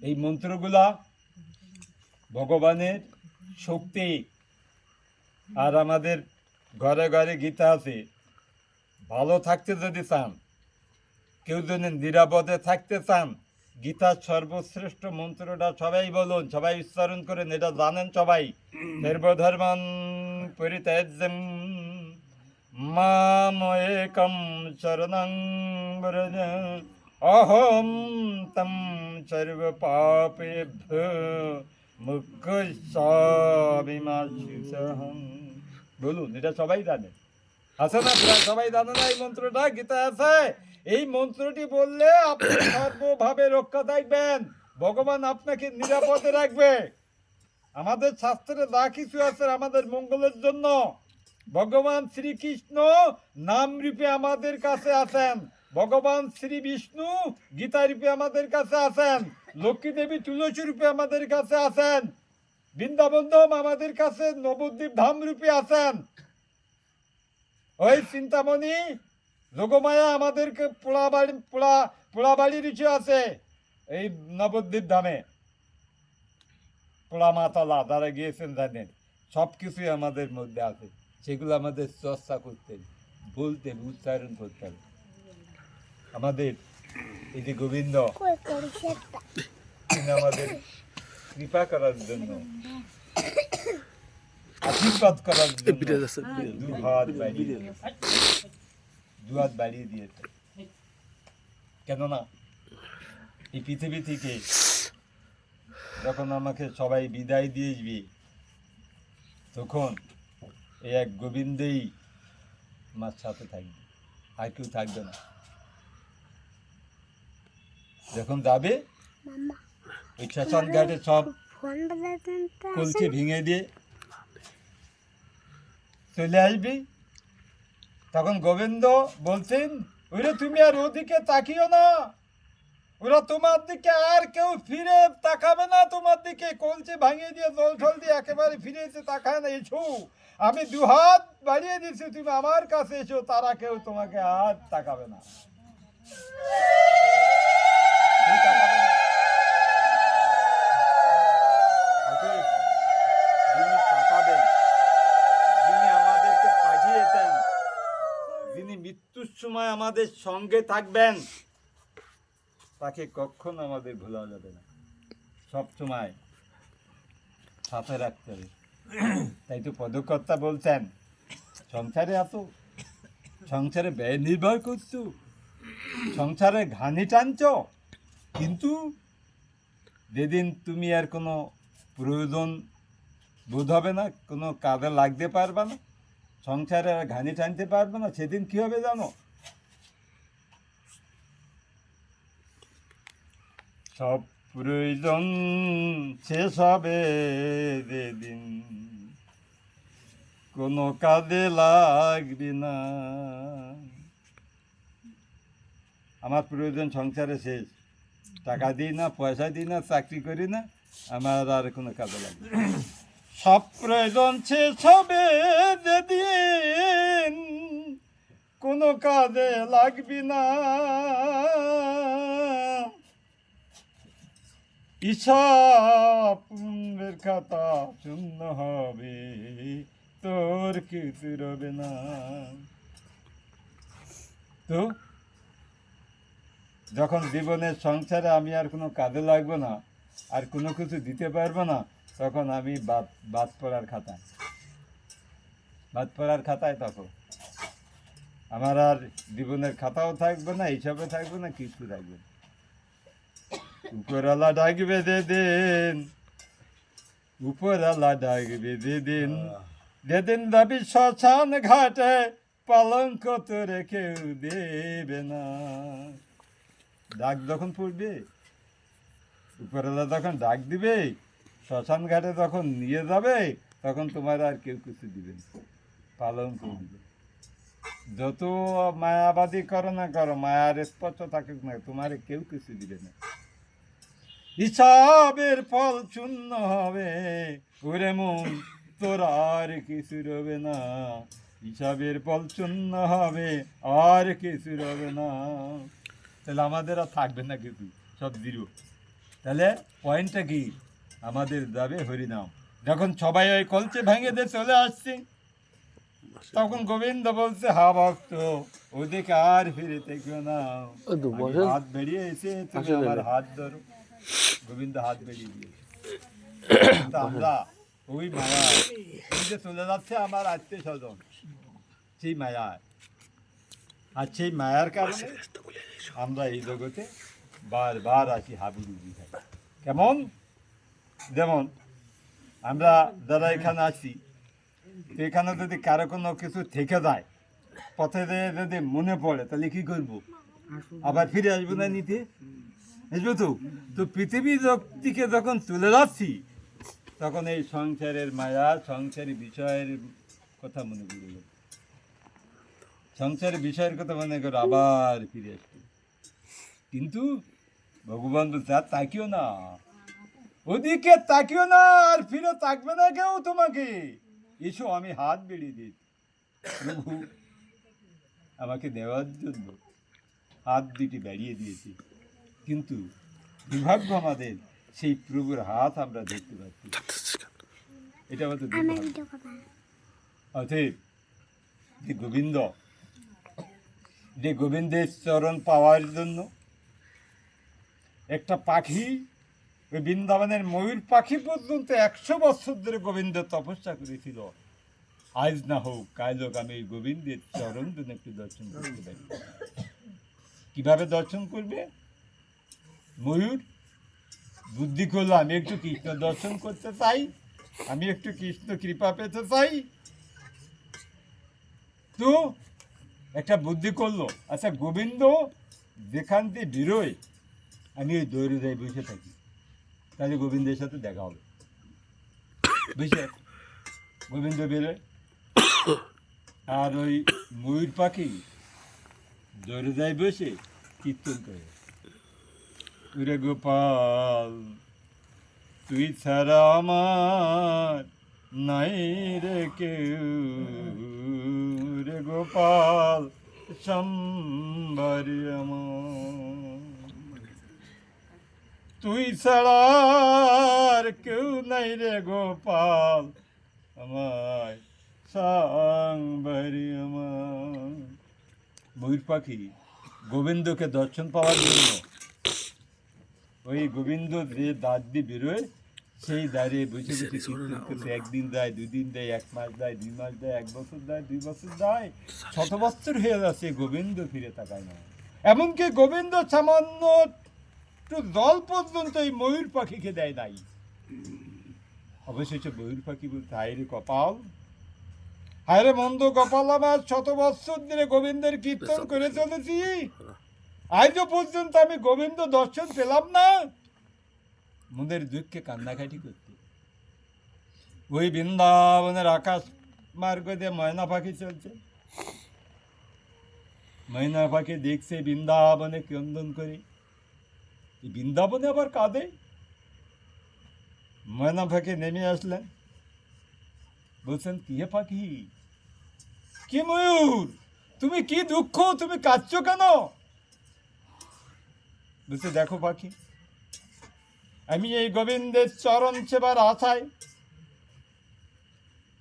এই মন্ত্রগুলা ভগবানের শক্তি। আর আমাদের ঘরে ঘরে গীতা আছে। ভালো থাকতে যদি চান, কেউ যদি নিরাপদে থাকতে চান, গীতার সর্বশ্রেষ্ঠ মন্ত্রটা সবাই বলুন, সবাই উচ্চারণ করেন, এটা জানেন সবাই। সর্বধর্মান পরিত্যাজ্যম মাম একম শরণং ব্রজ অহম তম সর্ব পাপেভ্যো মুক্তস্যামি মা শুচহং। বলুন, এটা সবাই জানে, আছে না? প্রায় সবাই জানে না এই মন্ত্রটা? গীতা আছে। এই মন্ত্রটি বললে আপনি সর্বভাবে রক্ষা থাকবেন, ভগবান আপনাকে নিরাপদে রাখবে। আমাদের শাস্ত্রে যা কিছু আছে আমাদের মঙ্গলের জন্য। ভগবান শ্রীকৃষ্ণ নাম রূপে আমাদের কাছে আছেন, ভগবান শ্রী বিষ্ণু গীতা রূপে আমাদের কাছে আছেন, লক্ষ্মী দেবী তুলসী রূপে আমাদের কাছে আছেন, বৃন্দাবন ধাম আমাদের কাছে নবদ্বীপ ধাম রূপে আছেন, ওই চিন্তামণি যোগমায়া আমাদেরকে পোড়াবাড়ি রুচি আছে এই নবদ্বীপ ধামে, পোড়ামাতলা, যারা গিয়েছেন জানেন। সব কিছুই আমাদের মধ্যে আছে, সেগুলো আমাদের চর্চা করতে, বলতে, উচ্চারণ করতে হবে। আমাদের এই যে গোবিন্দ, তিনি আমাদের কৃপা করার জন্য, আশীর্বাদ করার জন্য দুহাত বাড়িয়ে দিয়েছে। কেননা এই পৃথিবী থেকে যখন আমাকে সবাই বিদায় দিয়ে যাবে, তখন এই এক গোবিন্দেই আমার সাথে থাকবে, আর কেউ থাকবে না। যখন যাবে ওই শ্মশান ঘাটে সব কলসি ভেঙে দিয়ে চলে আসবি, তখন গোবিন্দ বলছেন, ওরে তুমি আর ওদিকে তাকিও না, ওরা তোমার দিকে আর কেউ ফিরে তাকাবে না, তোমার দিকে কলসি ভাঙিয়ে দিয়ে জল ঠল দিয়ে একেবারে ফিরে এসে তাকায় না। এসো, আমি দুহাত বাড়িয়ে দিচ্ছি, তুমি আমার কাছে এসো, তারা কেউ তোমাকে আর তাকাবে না। যিনি তাকাবেন, যিনি আমাদেরকে পাঠিয়েছেন, যিনি মৃত্যুর সময় আমাদের সঙ্গে থাকবেন, তাকে কখনো আমাদের ভোলা যাবে না, সব সময় সাথে রাখতে হবে। তাই তো পদকর্তা বলছেন, সংসারে আছো, সংসারে ব্যয় নির্ভর করছো, সংসারে ঘানি টানছ, কিন্তু যেদিন তুমি আর কোনো প্রয়োজন বোধ হবে না, কোনো কাজে লাগতে পারবে না, সংসারে আর ঘানি টানতে পারবে না, সেদিন কী হবে জানো? সব প্রয়োজন শেষ হবে যেদিন, কোনো কাজে লাগবে না। আমার প্রয়োজন সংসারে শেষ, টাকা দিই না, পয়সা দিই না, চাকরি করি না, আমার আর কোনো কাজে লাগবে না। সব প্রয়োজন শেষ হবে যেদিন, কোনো কাজে লাগবে না। হিসাবের খাতা শূন্য হবে, তোর কিছু রবে না। তো যখন জীবনের সংসারে আমি আর কোনো কাজে লাগবো না, আর কোনো কিছু দিতে পারবো না, তখন আমি বাদ পড়ার খাতায় তখন আমার আর জীবনের খাতাও থাকবে না, হিসাবে থাকবে না, কিছু থাকবে না। উপরওয়ালা ডাকবে যেদিন, উপরওয়ালা ডাকবে যেদিন, যেদিন যাবি শ্মশান ঘাটে, পালঙ্ক তোরে কেউ দেবে না। ডাক যখন পড়বে, উপরওয়ালা যখন ডাক দিবে, শ্মশান ঘাটে যখন নিয়ে যাবে, তখন তোমার আর কেউ কিছু দিবে না, পালঙ্ক দিবে। যত মায়াবাদী করো না করো, মায়ার স্পর্শ থাকুক না, তোমার কেউ কিছু দিবে না। হিসাবের ফল শূন্য হবে, ওরে মন তোর আর কিছু রবে না। হিসাবের ফল শূন্য হবে, আর কিছু রবে না। তাহলে আমাদের আর থাকবে না কিছু, সব জিরো। তাহলে পয়েন্টটা কি? আমাদের যাবে হরিনাম। যখন সবাই ওই কলচে ভেঙে দিয়ে চলে আসছে, তখন গোবিন্দ বলছে, হা ভক্ত, ওদিকে আর ফিরে থেকো না, হাত বেরিয়ে এসে তুমি আমার হাত ধরো। গোবিন্দ হাত বেরিয়ে দিয়েছে। কিন্তু আমরা ওই মায়া যে চলে যাচ্ছে আমার আত্মীয় স্বজন, সেই মায়া, আর সেই মায়ার কারণে আমরা এই জগতে বারবার আসি হাবুডুবি খাই। কেমন? যেমন আমরা যারা এখানে আসি, এখানে যদি কারো কোনো কিছু থেকে যায়, পথে যদি মনে পড়ে, তাহলে কি করবো? আবার ফিরে আসবো না নিতে? আসবো তো। তো পৃথিবী থেকে যখন চলে যাচ্ছি, তখন এই সংসারের মায়া, সংসারের বিষয়ের কথা মনে পড়ে গেল, সংসারের বিষয়ের কথা মনে করো, আবার ফিরে আসবে। কিন্তু ভগবান বলছে, আর তাকিও না, ওদিকে তাকিও না, আর ফিরে তাকবে না কেউ তোমাকে। এসো, আমি হাত বেরিয়ে দিয়েছি, প্রভু আমাকে দেওয়ার জন্য হাত দুটি বেরিয়ে দিয়েছি। কিন্তু দুর্ভাগ্য আমাদের, সেই প্রভুর হাত আমরা দেখতে পাচ্ছি। এটা আমাদের অতএব যে গোবিন্দের চরণ পাওয়ার জন্য একটা পাখি, ওই বৃন্দাবনের ময়ূর পাখি পর্যন্ত 100 বছর ধরে গোবিন্দ তপস্যা করেছিল। আজ না হোক কাল হোক, আমি গোবিন্দের চরণ জন্য একটু দর্শন করতে পারি। কিভাবে দর্শন করবে? ময়ূর বুদ্ধি করলো, আমি একটু কৃষ্ণ দর্শন করতে চাই, আমি একটু কৃষ্ণ কৃপা পেতে চাই। তো একটা বুদ্ধি করলো, আচ্ছা গোবিন্দ যেখান থেকে বেরোয়, আমি ওই দৌড়ে যাই, বসে থাকি, তাহলে গোবিন্দের সাথে দেখা হবে। বুঝে গোবিন্দ বেরোয়, আর ওই ময়ূর পাখি দৌড়ে যায় বসে কীর্তন করে, ওরে গোপাল তুই ছাড়া আমার নাই রে কেউ, রে গোপাল সম্বর আমার, তুই ছাড়া আর কেউ নাই রে গোপাল, আমার সাংবারি আমার। ময়ূর পাখি গোবিন্দকে দর্শন পাওয়ার জন্য ওই গোবিন্দ যে দাঁত দিয়ে বেরোয়, সেই দাঁড়িয়ে বসে বসে কীর্তন করতে, একদিন দেয়, 2 দিন দেয়, 1 মাস দেয়, 2 মাস দেয়, 1 বছর দেয়, 2 বছর দেয়, 100 বছর হয়ে যাচ্ছে, গোবিন্দ ফিরে তাকায় না। এমনকি গোবিন্দ সামান্য একটু জল পর্যন্ত এই ময়ূর পাখিকে দেয় নাই। অবশেষে ময়ূর পাখি বলতে, হায় রে কপাল, হায় রে মন্দ কপাল আমার, 100 বৎসর ধরে গোবিন্দের কীর্তন করে চলেছি, আজও পর্যন্ত আমি গোবিন্দ দর্শন পেলাম না। মনের দুঃখে কান্নাকাটি করতে ওই বৃন্দাবনের আকাশ মার্গ দিয়ে ময়না পাখি চলছে। ময়না পাখি দেখছে বৃন্দাবনে ক্রন্দন করে, বৃন্দাবনে আবার কাঁদে। ময়না পাখি নেমে আসলেন, বলছেন, কি হে পাখি, কি ময়ূর, তুমি কি দুঃখ, তুমি কাঁদছো কেন? বলছে, দেখো পাখি, আমি এই গোবিন্দের চরণ সেবার আশায়,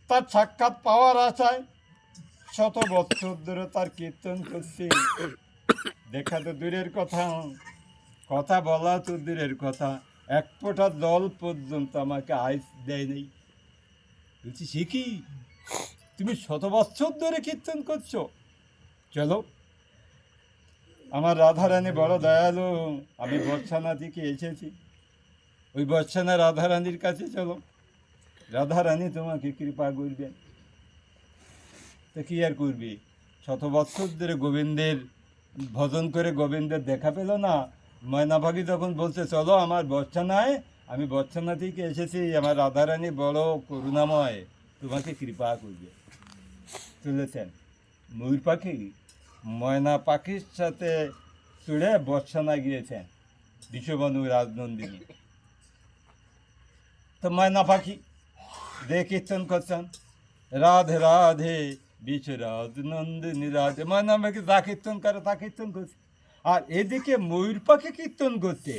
তার সাক্ষাৎ পাওয়ার আশায় 100 বছর ধরে তার কীর্তন করছি। দেখা তো দূরের কথা, কথা বলা তো দূরের কথা, এক ফোঁটা জল পর্যন্ত আমাকে আইস দেয় নেই। বলছি, সে কি, তুমি 100 বছর ধরে কীর্তন করছো? চলো, আমার রাধারানী বড় দয়ালু, আমি বর্ষানা থেকে এসেছি, ওই বর্ষানা রাধারানীর কাছে চলো, রাধারানী তোমাকে কৃপা করবে। তো কি আর করবি, 100 বছর ধরে গোবিন্দের ভজন করে গোবিন্দের দেখা পেল না। ময়না পাখি যখন বলছে, চলো আমার বর্ষানায়, আমি বর্ষানা থেকে এসেছি, আমার রাধারানী বড় করুণাময়, তোমাকে কৃপা করবে। চলেছেন ময়ূর পাখি ময়না পাখির সাথে চড়ে বর্ষানা গিয়েছেন বিশ্ববনু রাজনন্দিনী। তো ময়না পাখি দিয়ে কীর্তন করছেন, রাধে রাধে বিশ্বরাজ নন্দিনী রাধে। ময়না পাখি যা কীর্তন করে তা কীর্তন করছে, আর এদিকে ময়ূর পাখি কীর্তন করছে,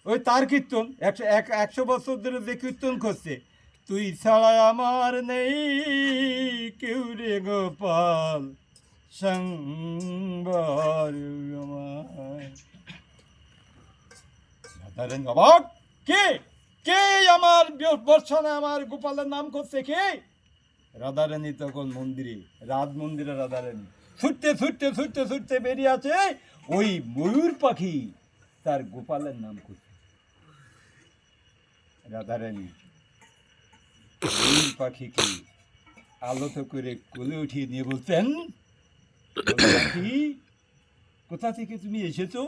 ওই তার কীর্তন 100 বছর ধরে যে কীর্তন করছে, তুই ছাড়া আমার নেই কেউ রে গোপাল, সংবর আমার। অবাক, কে কে আমার বর্ষণে আমার গোপালের নাম করছে, কে? রাধারানী তখন মন্দিরে, রাত মন্দিরে রাধারানী ছুটতে ছুটতে ছুটতে ছুটতে বেরিয়ে আছে, ওই ময়ূর পাখি তার গোপালের নাম করছে। রাধারানী ময়ূর পাখিকে আলত করে কোলে উঠিয়ে নিয়ে বলছেন, পাখি, কোথা থেকে তুমি এসেছো,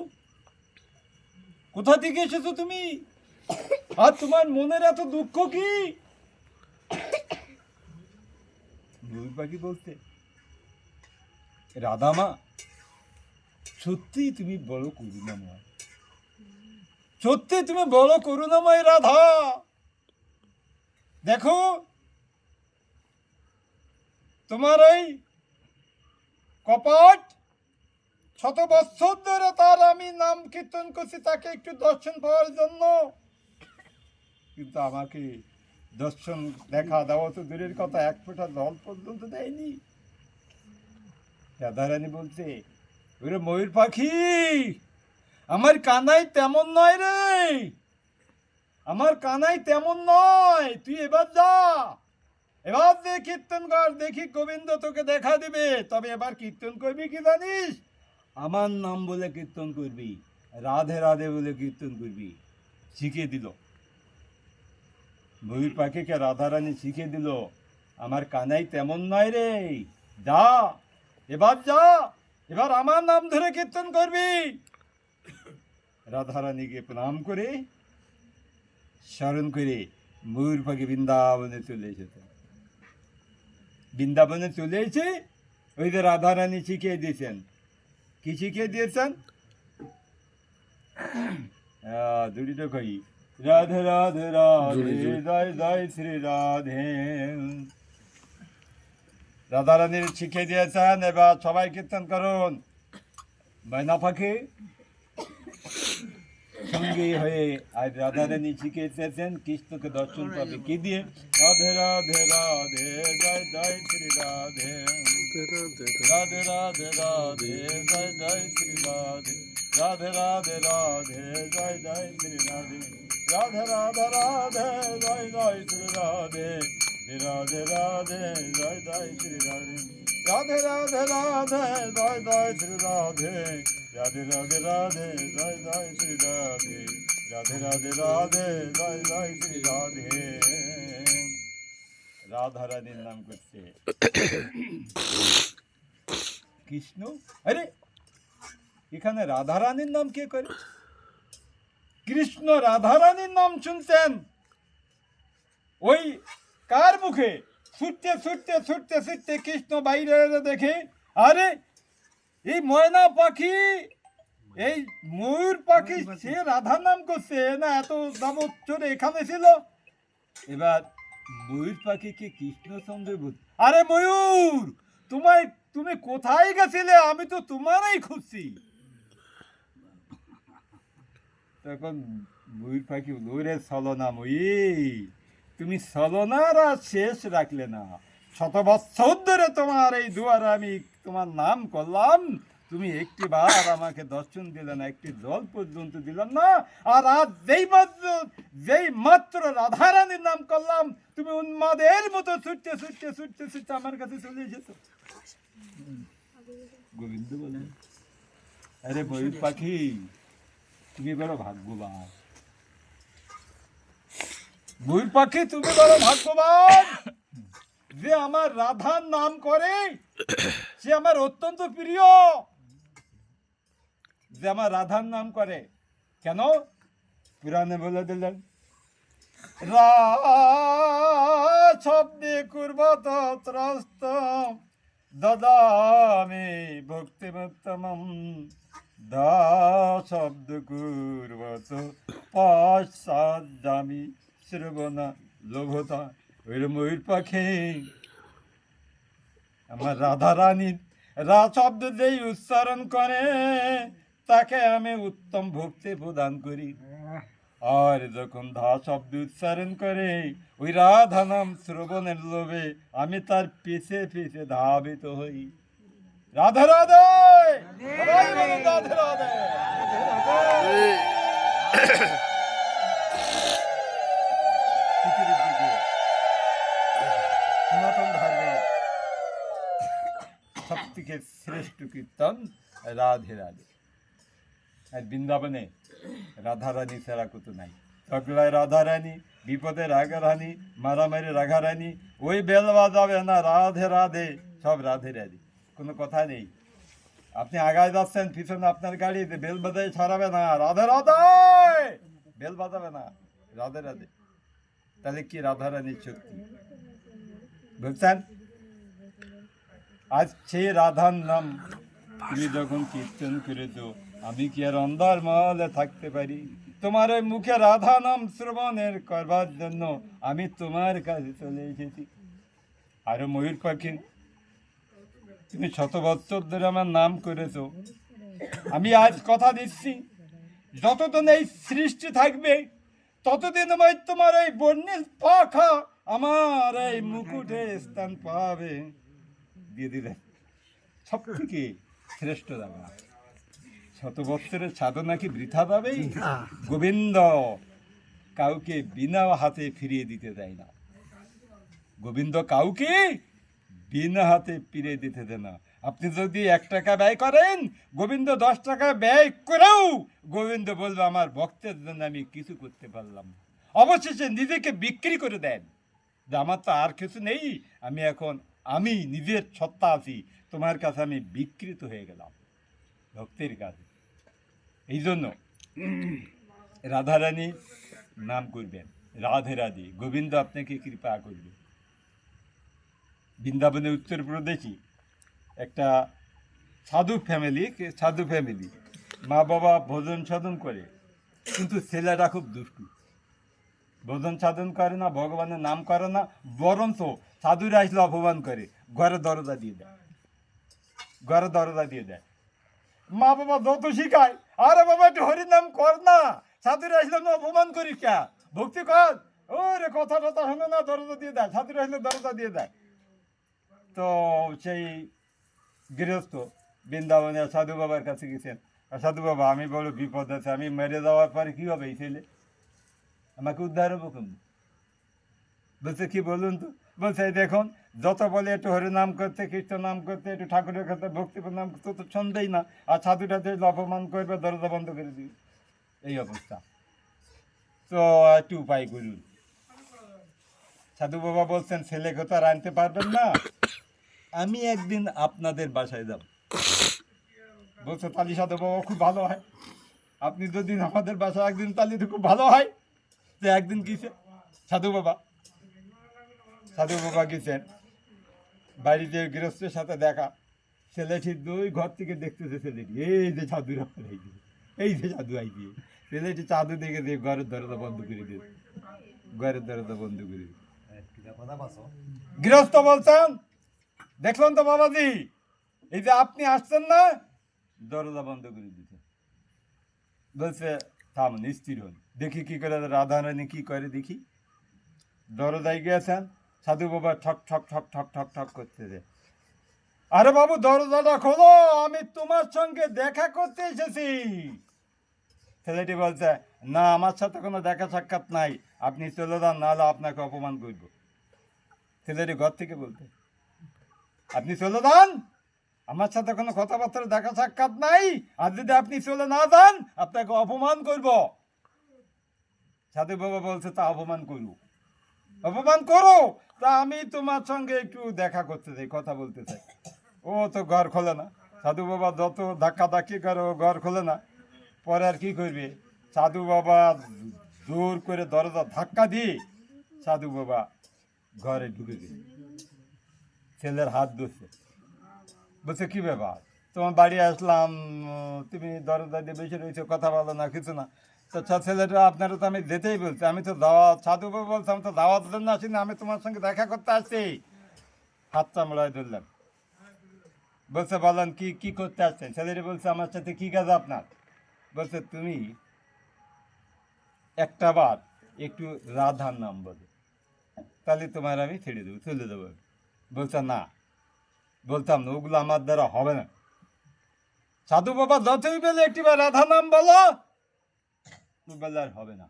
কোথা থেকে এসেছো তুমি, আর তোমার মনের এত দুঃখ কি? ময়ূর পাখি বলতে, রাধামা, সত্যি তুমি বড় করুণাময়, সত্যি তুমি বড় করুণাময় রাধা। দেখো, তোমার এই কপট 100 বছর ধরে তার আমি নাম কীর্তন করছি তাকে একটু দর্শন পাওয়ার জন্য, কিন্তু আমাকে দর্শন দেখা দেওয়া তো দূরের কথা, এক ফোঁটা জল পর্যন্ত দেয়নি। রাধারানী বলছে, ওরে ময়ূর পাখি, আমার কানাই তেমন নয় রে, আমার কানাই তেমন নয়, তুই এবার যা, এবার যে কীর্তন কর, দেখি গোবিন্দ তোকে দেখা দিবে। তবে এবার কীর্তন করবি কি জানিস, আমার নাম বলে কীর্তন করবি, রাধে রাধে বলে কীর্তন করবি। শিখিয়ে দিল ময়ূর পাখিকে, রাধারানী শিখিয়ে দিল, আমার কানাই তেমন নয় রে, যা, এবার যা, এবার আমার নাম ধরে কীর্তন করবি। রাধারানীকে প্রণাম করে স্মরণ করে ময়ূর পাখি বৃন্দাবনে চলে এসেছে। বৃন্দাবনে চলে এসে ওই যে রাধারানী শিখিয়ে দিয়েছেন, কি শিখিয়ে দিয়েছেন, দুটো কই, রাধে রাধে রাধে জয় জয় শ্রী রাধে। রাধারানীর শিখিয়ে দিয়েছেন, এবার সবাই কীর্তন করুন। ময়না পাখি সঙ্গী হয়ে আজ রাধারানী শিখিয়েছেন কৃষ্ণকে দর্শন পাবে কি দিয়ে, রাধে রাধে রাধে জয় জয় শ্রী রাধে, রাধে রাধে রাধে জয় জয় শ্রী রাধে, রাধে রাধে রাধে জয় জয় শ্রী রাধে, রাধে রাধে রাধে জয় জয় শ্রী রাধে, রাধে রাধে জয় জয় শ্রী রাধে, রাধে রাধে রাধে জয় জয় শ্রী রাধে, রাধে রাধে রাধে জয় জয় শ্রী রাধে, রাধে রাধে রাধে জয় জয় শ্রী রাধে। রাধা রানীর নাম করছে কৃষ্ণ। আরে এখানে রাধা রানীর নাম কে করে? কৃষ্ণ রাধা রানীর নাম শুনছেন ওই কার মুখে? ছুটতে ছুটতে ছুটতে ছুটতে কৃষ্ণ বাইরে এলে দেখে আরে এই ময়না পাখি, এই ময়ূর পাখি, সে রাধার নাম করছে না, এত দামত চলে এখানে ছিল। এবার ময়ূর পাখিকে কৃষ্ণচন্দ্র বল, আরে ময়ূর তুমি কোথায় গেছিলে? আমি তো তোমারই খুঁজছি। তখন ময়ূর পাখি বলল, ওরে ছলনা ময়ূর, তুমি ছলনার আর শেষ রাখলে না। 100 বৎসর ধরে তোমার এই দুয়ারে আমি তোমার নাম করলাম, তুমি একটি বার আমাকে দর্শন দিলে না, একটি জল পর্যন্ত দিলাম না। আর আজ যেই মাত্র রাধারানীর নাম করলাম, তুমি উন্মাদের মতো ছুটতে ছুটতে ছুটতে ছুটতে আমার কাছে চলে এসেছো। গোবিন্দ বলে, আরে ময়ূর পাখি, তুমি বড় ভাগ্যবান। ময়ূর পাখি, তুমি বড় ভাগ্যবান যে আমার রাধার নাম করে, সে আমার অত্যন্ত প্রিয়, যে আমার রাধার নাম করে। কেন? পুরাণে বলে দিলেন, রা শব্দে কুর্বত ত্রস্ত দদামি ভক্তিমুত্তমম, দা শব্দ কুর্বত পশ্চাদ্যামি শ্রবণা লোভতা। ওই ময়ূর পাখি, আমার রাধা রানীর রা শব্দ যেই উচ্চারণ করে, তাকে আমি উত্তম ভক্তি প্রদান করি। আর যখন ধা শব্দ উচ্চারণ করে, ওই রাধা নাম শ্রবণের লোভে আমি তার পিছে পিছে ধাবিত হই। রাধে রাধে, সবাই বলুন রাধে রাধে। পৃথিবীর দিকে সনাতন ধর্মের সবথেকে শ্রেষ্ঠ কীর্তন রাধে রাধে। আর বৃন্দাবনে রাধারানী ছাড়া কত নাই। তকলায় রাধারানী, বিপদে রাধারানী, মারামারি রাধারানী, ওই বেল বাজাবে না রাধে রাধে, সব রাধে রাধে, কোনো কথা নেই। আপনি আগায় যাচ্ছেন, পিছনে আপনার গাড়িতে বেল বাজাই ছড়াবে না রাধে রাধে, বেল বাজাবে না রাধে রাধে। তাহলে কি রাধারানীর শক্তি বুঝছেন? আজ সেই রাধার নাম তুমি যখন কীর্তন করেছ, আমি কি আর অন্ধকার মহলে থাকতে পারি? তোমার ওই মুখে রাধা নাম শ্রবণের করবার জন্য আমি তোমার কাছে চলে এসেছি। আর ময়ূর পাখি, তুমি 100 বৎসর ধরে আমার নাম করেছো। আমি আজ কথা দিচ্ছি, যতদিন এই সৃষ্টি থাকবে ততদিন আমি তোমার এই বর্ণিল পাখা আমার এই মুকুটে স্থান পাবে। দিয়ে দিলেন সব থেকে শ্রেষ্ঠ জায়গা। 100 বৎসরের সাধনা কি বৃথা যাবে? গোবিন্দ কাউকে বিনা হাতে ফিরিয়ে দিতে দেয় না। গোবিন্দ কাউকে বিনা হাতে ফিরিয়ে দিতে দেয় না। আপনি যদি 1 টাকা ব্যয় করেন, গোবিন্দ 10 টাকা ব্যয় করেও গোবিন্দ বলবে আমার ভক্তের জন্য আমি কিছু করতে পারলাম না। অবশেষে নিজেকে বিক্রি করে দেন যে আমার তো আর কিছু নেই, আমি নিজের সত্তা আছি, তোমার কাছে আমি বিকৃত হয়ে গেলাম ভক্তের কাছে। এই জন্য রাধারানী নাম করবেন, রাধে রাধে, গোবিন্দ আপনাকে কৃপা করবে। বৃন্দাবনে উত্তরপ্রদেশে একটা সাধু ফ্যামিলি, মা বাবা ভোজন সাধন করে, কিন্তু ছেলেরা খুব দুষ্টু, ভোজন সাধন করে না, ভগবানের নাম করে না, বরঞ্চ সাধুরা আসলে অপমান করে, ঘরে দরজা দিয়ে দেয়। মা বাবা যত শিখায়, আরে বাবা একটু হরির নাম কর না, সাধুরা আসলে অপমান করিস কে, ভক্তি কর, ওরে কথা টথা শোনে না, দরজা দিয়ে দেয়, সাধুরা আসলে দরজা দিয়ে দেয়। তো সেই গৃহস্থ বৃন্দাবনে সাধু বাবার কাছে গেছেন, সাধু বাবা আমি বড় বিপদ আছে, আমি মেরে যাওয়ার পরে কী হবে এই ছেলে, আমাকে উদ্ধার হবো কেমন? বলছে কি বলুন তো? বলছে এই দেখুন, যত বলে একটু হরি নাম করতে, কৃষ্ণ নাম করতে, একটু ঠাকুরের কাছে ভক্তি নাম করতে, তো শুনবেই না। আর সাধুটা যে অপমান করবে, দরজা বন্ধ করে দিবে, এই অবস্থা। তো একটু উপায় করুন। সাধু বাবা বলছেন ছেলেকে তো আর আনতে পারবেন না, আমি একদিন আপনাদের বাসায় যাব। বলছে তালি সাধু বাবা খুব ভালো হয়, আপনি যদি আমাদের বাসায় একদিন তালি তো খুব ভালো হয়। যে একদিন গিয়েছে সাধু বাবা, গেছেন বাড়িতে, গৃহস্থের সাথে দেখা। ছেলেটি দুই ঘর থেকে দেখতেছে, ছেলেটি এই যে সাধুরা আইছে, এই যে সাধু আইছে। ছেলেটি সাধু দেখে দিয়ে ঘরের দরজা বন্ধ করে দিয়ে, ঘরের দরজা বন্ধ করে দিয়ে। গৃহস্থ বলছেন দেখলেন তো বাবাজি, এই যে আপনি আসছেন না, দরজা বন্ধ করে দিতে। বলছে থামুন, স্থির হন, দেখি কি করে রাধারানী কি করে দেখি। দরজায় গিয়েছেন, সাধু বাবা ঠক ঠক ঠক ঠক ঠক ঠক করতেছে। আরে বাবু দরজাটা খোলো, আমি তোমার সঙ্গে দেখা করতে এসেছি। ছেলেটি বলছে না, আমার সাথে কোনো দেখা সাক্ষাৎ নাই, আপনি চলে যান, নাহলে আপনাকে অপমান করব। ছেলেটি ঘর থেকে বলতে আপনি চলে যান, আমার সাথে কোনো কথাবার্তা দেখা সাক্ষাৎ নাই, আর যদি আপনি চলে না যান আপনাকে অপমান করব। সাধু বাবা বলছে তা অপমান করু, অপমান করো, তা আমি তোমার সঙ্গে একটু দেখা করতে চাই, কথা বলতে চাই। ও তো ঘর খোলে না। সাধু বাবা যত ধাক্কা ধাক্কি করে ও ঘর খোলে না। পরে আর কি করবে, সাধু বাবা জোর করে দরজা ধাক্কা দিয়ে সাধু বাবা ঘরে ঢুকে দিল। ছেলের হাত ধরছে, বলছে কি ব্যাপার, তোমার বাড়ি আসলাম, তুমি দরজা দিয়ে বেশি রয়েছো, কথা বলো না, কিছু না। তো ছেলেটা আপনারা তো আমি যেতেই বলছি, আমি তো দাওয়াত, সাধু বাবা বলছে আমি তো দাওয়াতের জন্য আসি না, আমি তোমার সঙ্গে দেখা করতে আসছি। হাত চামড়ায় ধরলাম। বলছে বলেন কি কি করতে আসছেন। ছেলেটি বলছে আমার সাথে কি কাজ আপনার। বলছে তুমি একটা বার একটু রাধার নাম বলো, তাহলে তোমার আমি ছেড়ে দেবো, চলে দেবো। বলছে না, বলতাম না, ওগুলো আমার দ্বারা হবে না। সাধু বাবা যতই বলে একটিবার রাধা নাম বলো, বললে আর হবে না।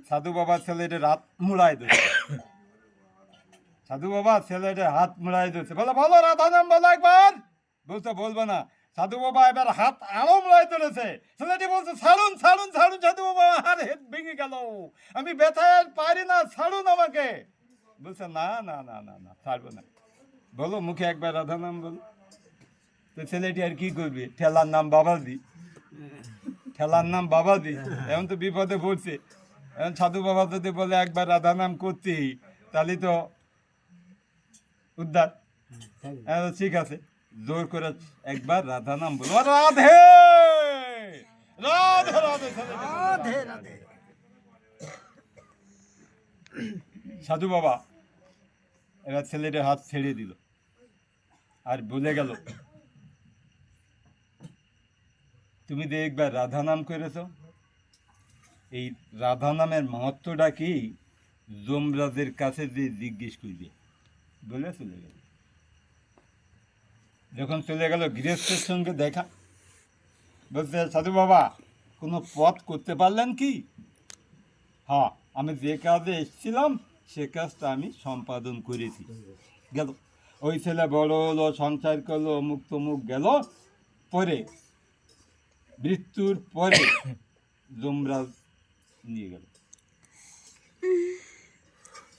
সাধু বাবা ছেলেটা হাত মুড়াই দিচ্ছে, সাধু বাবা ছেলেটা হাত মুড়াই দিচ্ছে, বলে বলো রাধা নাম বলো একবার। বলতে বলবো না। সাধু বাবা এবার হাত আরো মুড়াই তুলেছে। ছেলেটি বলছে ছাড়ুন ছাড়ুন ছাড়ুন, সাধু বাবা আর হেড ভেঙে গেল, আমি ব্যথায় পারি না, ছাড়ুন আমাকে। বলছে না না না না না, ছাড়বো না, বলো মুখে একবার রাধা নাম বলো। তো ছেলেটি আর কি করবে, ঠেলার নাম বাবাজি, ঠেলার নাম বাবাজি, এখন তো বিপদে পড়ছে। এখন সাধু বাবা যদি বলে একবার রাধা নাম করতেই, তাহলে তো উদ্ধার। ঠিক আছে, জোর করে একবার রাধা নাম বলো, রাধে রাধে রাধে রাধে রাধে। সাধু বাবা এবার ছেলেটার হাত ছেড়ে দিল আর বলে গেল তুমি যে একবার রাধা নাম করেছ, এই রাধা নামের মাহাত্ম্যটা কি যমরাজের কাছে যে জিজ্ঞেস করবে, বলে চলে গেল। যখন চলে গেল গৃহস্থের সঙ্গে দেখা, বলছে সাধু বাবা কোনো পথ করতে পারলেন কি। হ্যাঁ, আমি যে কাজে এসেছিলাম সে কাজটা আমি সম্পাদন করেছি। গেল ওই ছেলে বড় হলো, সংসার করলো, অমুক তমুক গেল। পরে মৃত্যুর পরে যমরাজ নিয়ে গেল।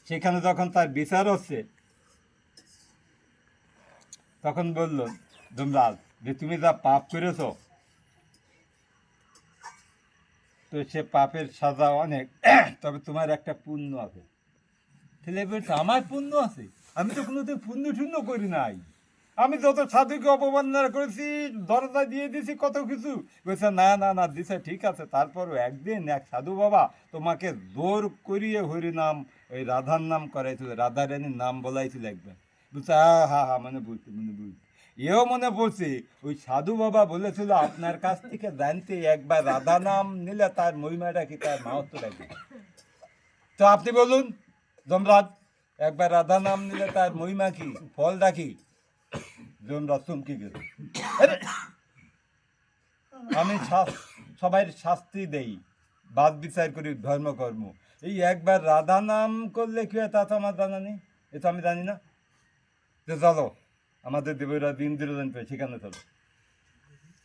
সেখানে যখন তার বিচার হচ্ছে, তখন বলল যমরাজ যে তুমি যা পাপ করেছ, তো সে পাপের সাজা অনেক, তবে তোমার একটা পুণ্য আছে। ছেলে বলছে আমার পুণ্য আছে, আমি তো কোনোদিন পুণ্য শূন্য করি নাই, আমি যত সাধুকে অপমাননা করেছি, দরজা দিয়ে দিছি কত কিছু। বলছে না না না দিছে ঠিক আছে, তারপরও একদিন এক সাধু বাবা তোমাকে জোর করিয়ে হরিনাম, ওই রাধার নাম করাইছিল, রাধা রানীর নাম বলাইছিল একবার। বলছে হা হা মনে বলছে, মনে বলছে, এও মনে পড়ছে ওই সাধু বাবা বলেছিল আপনার কাছ থেকে জানতে একবার রাধা নাম নিলে তার মহিমাটা কি, তার মাহাত্ম্যটা কি। তো আপনি বলুন যমরাজ, একবার রাধা নাম নিলে তার মহিমা কি, ফলটা কি। যমরাজ চমকে গেল, আমি সবাই শাস্তি দেই, বাদ বিচার করি ধর্মকর্ম, এই একবার রাধা নাম করলে কি হয় তা তো আমার জানা নেই। এ তো আমি জানি না। তো চলো আমাদের দেবরাজ ইন্দ্রদেব সেখানে চলো।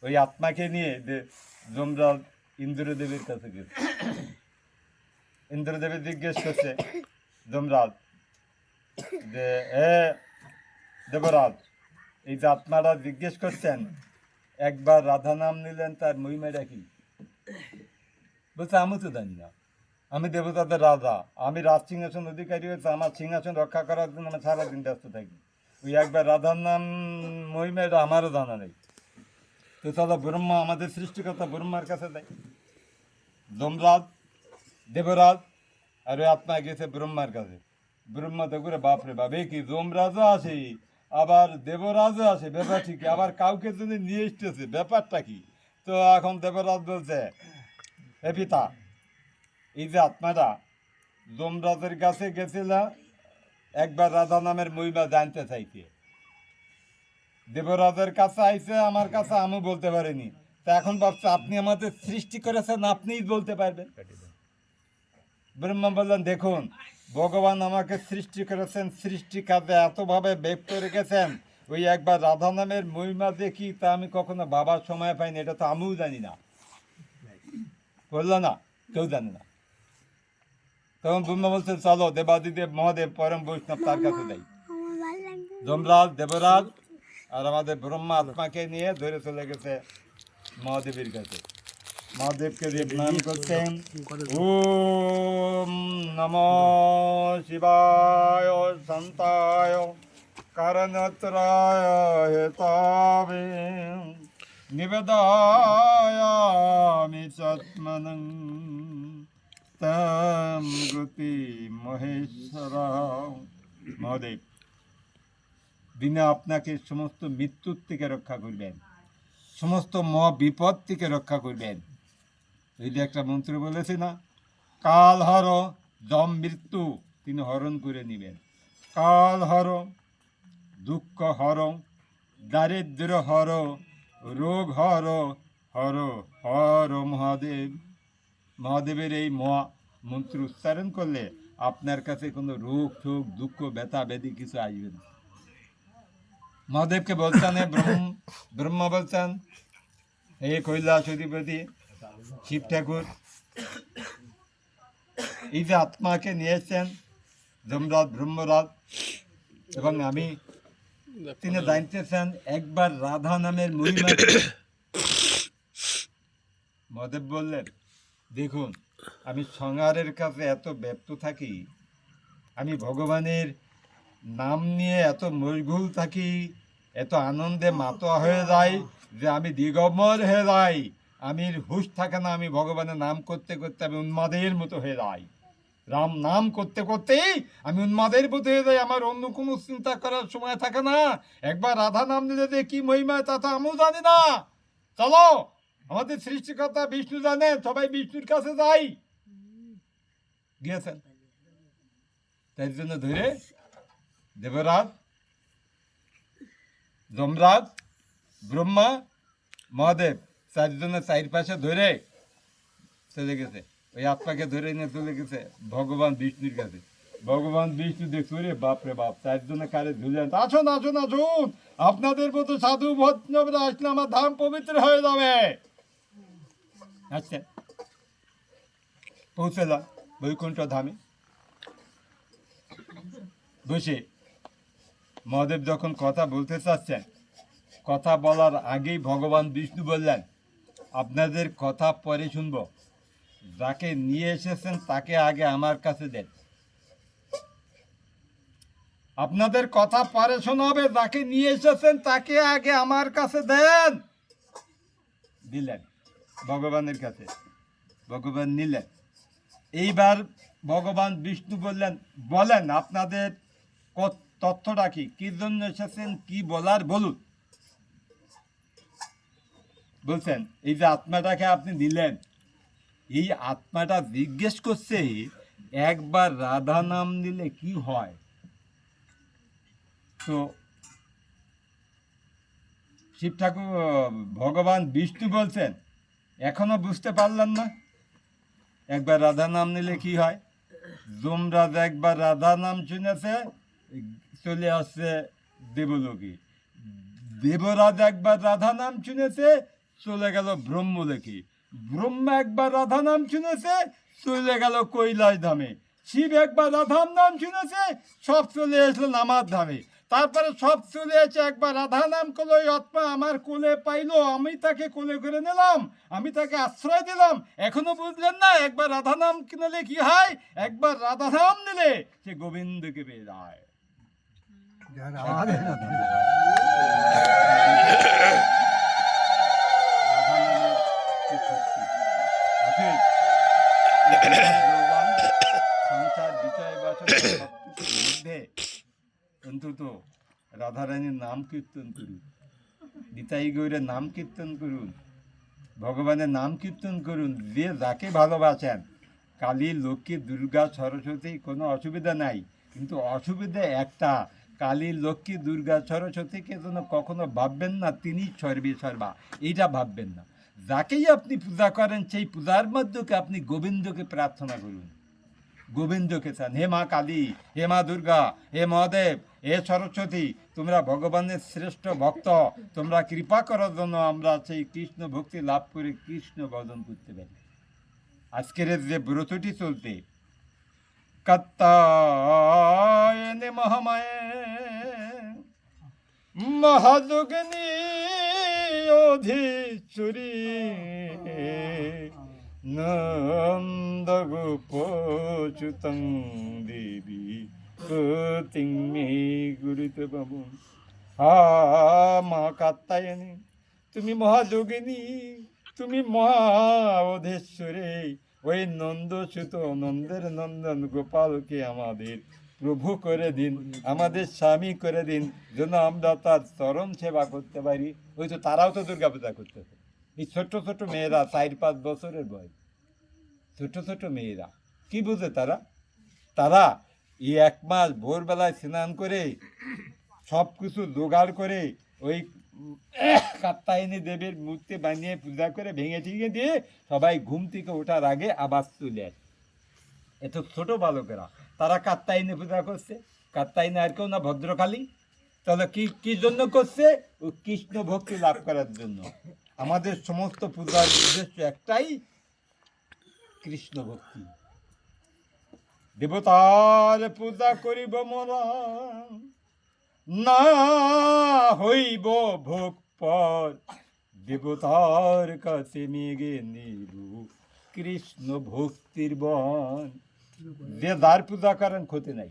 ওই আত্মাকে নিয়ে যে যমরাজ ইন্দ্রদেবের কাছে গেছে। ইন্দ্রদেবের জিজ্ঞেস করছে যমরাজ যে দেবরাজ, এই যে আত্মারা জিজ্ঞেস করছেন একবার রাধা নাম নিলেন তার মহিমাটা কি? বলছে আমি তো জানি না, আমি দেবতাদের রাজা, আমি রাজ সিংহাসন অধিকারী হয়েছে, আমার সিংহাসন রক্ষা করার জন্য আমি সারাদিন ব্যস্ত থাকি, ওই একবার রাধার নাম মহিমাটা আমারও জানা নেই। তো চলো ব্রহ্মা, আমাদের সৃষ্টিকর্তা ব্রহ্মার কাছে দেয়। যমরাজ দেবরাজ আর ওই আত্মা গেছে ব্রহ্মার কাছে। ব্রহ্মা তো করে বাপরে বাপ, এই কি যমরাজও আসে আবার দেবরাজও আসে, ব্যাপার ঠিকই, আবার কাউকে যদি নিয়ে এসতেছে, ব্যাপারটা কি? তো এখন দেবরাজ বলছে, হে পিতা, এই যে আত্মাটা যমরাজের কাছে গেছিল একবার রাধা নামের মহিমা জানতে চাইতে, দেবরাজের কাছে আইছে, আমার কাছে আমি বলতে পারিনি, তা এখন ভাবছে আপনি আমাদের সৃষ্টি করেছেন, আপনিই বলতে পারবেন। ব্রহ্মা বললেন, দেখুন ভগবান আমাকে সৃষ্টি করেছেন, সৃষ্টি কাজে এতভাবে ব্যক্ত রেখেছেন, ওই একবার রাধা নামের মহিমা দেখি তা আমি কখনো বাবার সময় পাইনি, এটা তো আমিও জানি না। বললো না, কেউ জানে না। তখন ব্রহ্মা বলছেন, চলো দেবাদিদেব মহাদেব পরম বৈষ্ণব তার কাছে যাই। যমরাজ দেবরাজ আর আমাদের ব্রহ্মা আত্মাকে নিয়ে ধরে চলে গেছে মহাদেবের কাছে। মহাদেবকে দিয়ে প্রণাম করছেন, ওম নমো শিবায় শান্তায় কারণত্রায় হেতাবে নিবেদয়ামি সৎমনং তম গতি মহেশ্বরা। মহাদেব, যিনি আপনাকে সমস্ত মৃত্যুর থেকে রক্ষা করবেন, সমস্ত মহাবিপদ থেকে রক্ষা করবেন। এই যে একটা মন্ত্র বলেছে না, কাল হর যম মৃত্যু তিনি হরণ করে নেবেন। কাল হর, দুঃখ হর, দারিদ্র হর, রোগ হর, হর হর মহাদেব। মহাদেবের এই মহা মন্ত্র উচ্চারণ করলে আপনার কাছে কোনো রোগ ঠোক দুঃখ ব্যথা ব্যাধি কিছু আসবে না। মহাদেবকে বলছেন, ব্রহ্মা বলছেন, হে কৈলাস অধিপতি শিব ঠাকুর, এই যে আত্মাকে নিয়েছেন যমরাজ ব্রহ্মরাজ এবং আমি, তিনি জানতেছেন একবার রাধা নামের মহিমা। মহাদেব বললেন, দেখুন আমি সংহারের কাছে এত ব্যস্ত থাকি, আমি ভগবানের নাম নিয়ে এত মশগুল থাকি, এত আনন্দে মাতোয়া হয়ে যাই যে আমি দিগম্বর হয়ে যাই, আমি হুঁশ থাকে না, আমি ভগবানের নাম করতে করতে আমি উন্মাদের মতো হয়ে যাই, রাম নাম করতে করতেই আমি উন্মাদের মতো হয়ে যাই, আমার অন্য কোনো চিন্তা করার সময় থাকে না। একবার রাধা নাম নিলে যে কি মহিমা তা তো আমিও জানি না, চলো আমাদের সৃষ্টিকর্তা বিষ্ণু জানেন, সবাই বিষ্ণুর কাছে যাই। গিয়েছেন, তাই জন্য ধরে দেবরাজ যমরাজ ব্রহ্মা মহাদেব চারজনের চারপাশে ধরে চলে গেছে, ওই আত্মাকে ধরে নিয়ে চলে গেছে ভগবান বিষ্ণুর কাছে। ভগবান বিষ্ণু দেখছে, রে বাপরে বাপ, চারজনে কারে ধুলেন, আসুন আসুন আসুন, আপনাদের মতো সাধু বৈষ্ণবরা আসলে আমার ধাম পবিত্র হয়ে যাবে। আচ্ছা, পৌঁছলাম বৈকুণ্ঠ ধামে। বসে মহাদেব যখন কথা বলতে চাচ্ছেন, কথা বলার আগেই ভগবান বিষ্ণু বললেন, আপনাদের কথা পরে শুনব, যাকে নিয়ে এসেছেন তাকে আগে আমার কাছে দেন। আপনাদের কথা পরে শোনাবে, যাকে নিয়ে এসেছেন তাকে আগে আমার কাছে দেন। দিলেন ভগবানের কাছে, ভগবান নিলেন। এইবার ভগবান বিষ্ণু বললেন, বলেন আপনাদের তথ্যটা কি, কি জন্য এসেছেন, কি বলার বলুন। বলছেন, এই যে আত্মাটাকে আপনি দিলেন, এই আত্মাটা জিজ্ঞেস করছে একবার রাধা নাম নিলে কি হয়। তো শিব ঠাকুর ভগবান বিষ্ণু বলছেন, এখনো বুঝতে পারলেন না একবার রাধা নাম নিলে কি হয়? যমরাজ একবার রাধা নাম শুনেছে, চলে আসছে দেবলোকে। দেবরাজ একবার রাধা নাম শুনেছে, চলে গেল ব্রহ্মলোকে। ব্রহ্মা একবার রাধা নাম শুনেছে, চলে গেল কৈলাস ধামে। শিব একবার রাধার নাম শুনেছে, সব চলে আসলো নামার ধামে। তারপরে সব চলে এসে একবার রাধা নাম করলো, ওই আত্মা আমার কোলে পাইলো, আমি তাকে কোলে করে নিলাম, আমি তাকে আশ্রয় দিলাম। এখনো বুঝলেন না? একবার রাধা নাম নিলে কি হয়? একবার রাধা নাম নিলে সে গোবিন্দকে পেয়ে যায়। রাধা নামের কি শক্তি! অতএব ভগবান সংসার বিষয় বাসনা সবকিছুর মধ্যে অন্তত রাধারানীর নাম কীর্তন করুন, নিতাই গৌরের নাম কীর্তন করুন, ভগবানের নাম কীর্তন করুন। যে যাকে ভালোবাসেন, কালী, লক্ষ্মী, দুর্গা, সরস্বতী, কোনো অসুবিধা নাই। কিন্তু অসুবিধা একটা, কালী, লক্ষ্মী, দুর্গা, সরস্বতীকে যেন কখনো ভাববেন না তিনি সর্বে সর্বা, এইটা ভাববেন না। যাকেই আপনি পূজা করেন সেই পূজার মধ্যে আপনি গোবিন্দকে প্রার্থনা করুন, গোবিন্দকে চান। হে মা কালী, হে মা দুর্গা, হে মহাদেব, হে সরস্বতী, তোমরা ভগবানের শ্রেষ্ঠ ভক্ত, তোমরা কৃপা করার জন্য আমরা সেই কৃষ্ণ ভক্তি লাভ করে কৃষ্ণ ভজন করতে পারি। আজকের যে ব্রতটি চলতে, কাত্তায়নে মহামায়ে মহাযোগিনী অধীশ্বরী নন্দগোপচ্যুতং দেবী সতিং মে গুরুতে বাবু। হা মা কাত্তায়নী, তুমি মহাযোগিনী, তুমি মহা অধীশ্বরী। ওই নন্দসুত, নন্দের নন্দন গোপালকে আমাদের প্রভু করে দিন, আমাদের স্বামী করে দিন, যেন আমরা তার চরণ সেবা করতে পারি। ওই তো তারাও তো দুর্গা পূজা করতেছে, এই ছোট্ট ছোট্ট মেয়েরা, 4-5 বছরের বয়স, ছোট ছোট মেয়েরা। কি বুঝে তারা? তারা এই 1 মাস ভোরবেলায় স্নান করে সব কিছু জোগাড় করে ওই কাত্তায়নী দেবীর মূর্তি বানিয়ে পূজা করে ভেঙে টিঙে দিয়ে সবাই ঘুম থেকে ওঠার আগে আবার চলে আসে। এত ছোট বালকেরা, তারা কাত্তায়নী পূজা করছে। কাত্তায়নী আর কেউ না, ভদ্রকালী। তাহলে কি কি জন্য করছে? ও কৃষ্ণ ভক্তি লাভ করার জন্য। আমাদের সমস্ত পূজার উদ্দেশ্য একটাই, কৃষ্ণ ভক্তি। দেবতার পূজা করিব মোরা, না হইব ভোগ পর, দেবতার কাছে মেঘে নিব কৃষ্ণ ভক্তির বন। যে যার পূজা করেন ক্ষতি নাই,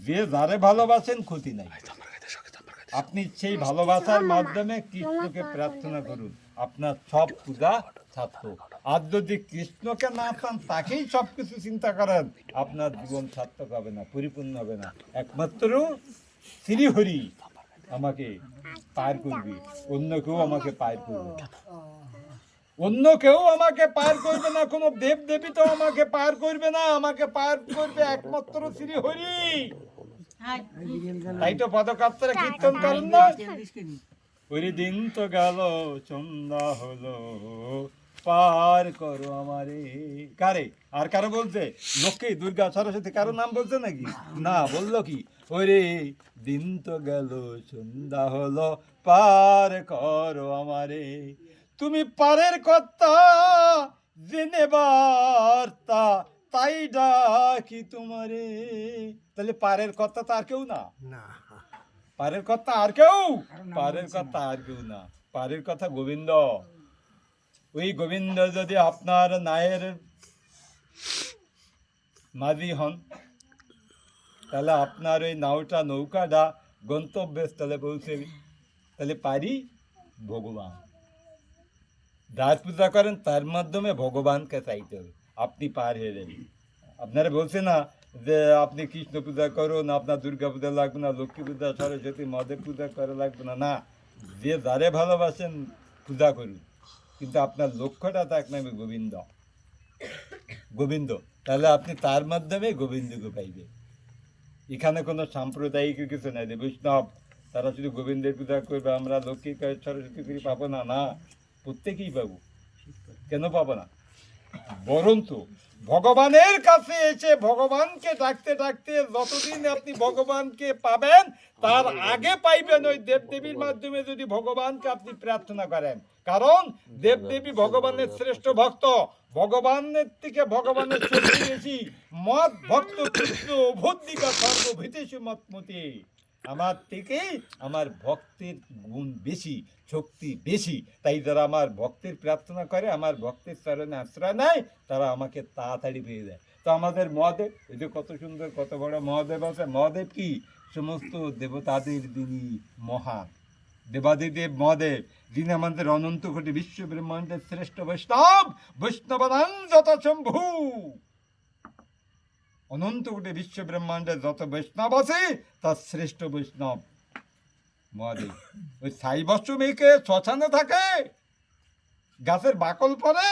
যে যারে ভালোবাসেন ক্ষতি নাই। আপনি সেই ভালোবাসার মাধ্যমে কৃষ্ণকে প্রার্থনা করুন, আপনার সব পূজা সার্থক। আর যদি কৃষ্ণকে না চান, তাকেই সব কিছু চিন্তা করেন, আপনার জীবন সার্থক হবে না, পরিপূর্ণ হবে না। একমাত্র শ্রীহরি আমাকে পার করবে, অন্য কেউ আমাকে পার করবে, অন্য কেউ আমাকে পার করবে না, কোনো দেব দেবী তো আমাকে পার করবে না, আমাকে পার করবে একমাত্র শ্রীহরি। তাই তো পদকাত্রে কীর্তন করেন না, ওই দিন তো গেল সন্ধ্যা হলো, পার করো আমারে। কারে? আর কারো বলছে? লক্ষ্মী, দুর্গা, সরস্বতী কারো নাম বলছে নাকি? না, বললো কি? ওরে দিন তো গেল সন্ধ্যা হলো, পার করো আমারে। তুমি পারের কথা জেনে বার্তা, তাই ডাকি তোমারে। তাহলে পারের কথা তো আর কেউ না, পারের কথা আর কেউ, পারের কথা আর কেউ না, পারের কথা গোবিন্দ। ওই গোবিন্দ যদি আপনার নায়ের মাঝি হন, তাহলে আপনার ওই নাওটা, নৌকাটা গন্তব্যস্থলে পৌঁছবে। তাহলে পারি ভগবান। যার পূজা করেন তার মাধ্যমে ভগবানকে চাইতে হবে, আপনি পার হয়ে যাবেন। আপনারা বলছে না যে আপনি কৃষ্ণ পূজা করুন, আপনার দুর্গা পূজা লাগবে না, লক্ষ্মী পূজা, সরস্বতী, মহাদেব পূজা করা লাগবে না। না, যে যারে ভালোবাসেন পূজা করুন, কিন্তু আপনার লক্ষ্যটা থাকবে গোবিন্দ, গোবিন্দ। তাহলে আপনি তার মাধ্যমে গোবিন্দকে পাইবেন। এখানে কোনো সাম্প্রদায়িক কিছু নাই যে বৈষ্ণব তারা শুধু গোবিন্দের পূজা করবে, আমরা লক্ষ্মী, সরস্বতী করে পাবো না। না, প্রত্যেকেই পাবো। কেন পাবো না? বরঞ্চ ভগবানের কাছে এসে ভগবানকে ডাকতে ডাকতে যতদিন আপনি ভগবানকে পাবেন তার আগে পাইবেন ওই দেবদেবীর মাধ্যমে যদি ভগবানকে আপনি প্রার্থনা করেন। কারণ দেবদেবী ভগবানের শ্রেষ্ঠ ভক্ত, ভগবানের থেকে ভগবানের শক্তি বেশি। মত ভক্ত কৃষ্ণ ভদ্রিকা সর্বভীতেষু মতমতি, আমার থেকে আমার ভক্তের গুণ বেশি, শক্তি বেশি। তাই যারা আমার ভক্তের প্রার্থনা করে, আমার ভক্তের চরণে আশ্রয় নেয়, তারা আমাকে তাড়াতাড়ি পেয়ে যায়। তো আমাদের মহাদেব, এই যে কত সুন্দর কত বড় মহাদেব আছে। মহাদেব কি সমস্ত দেবতাদের যিনি মহান দেবাদিদেব মহাদেব, যিনি আমাদের অনন্ত কোটি বিশ্ব ব্রহ্মাণ্ডের শ্রেষ্ঠ বৈষ্ণব, বৈষ্ণবানাং যথাশম্ভু। অনন্ত কোটি বিশ্ব ব্রহ্মাণ্ডের যত বৈষ্ণব আছে তার শ্রেষ্ঠ বৈষ্ণব মহাদেব। ওই সাই বৎস মেয়েকে শ্মশানে থাকে, গাছের বাকল পরে।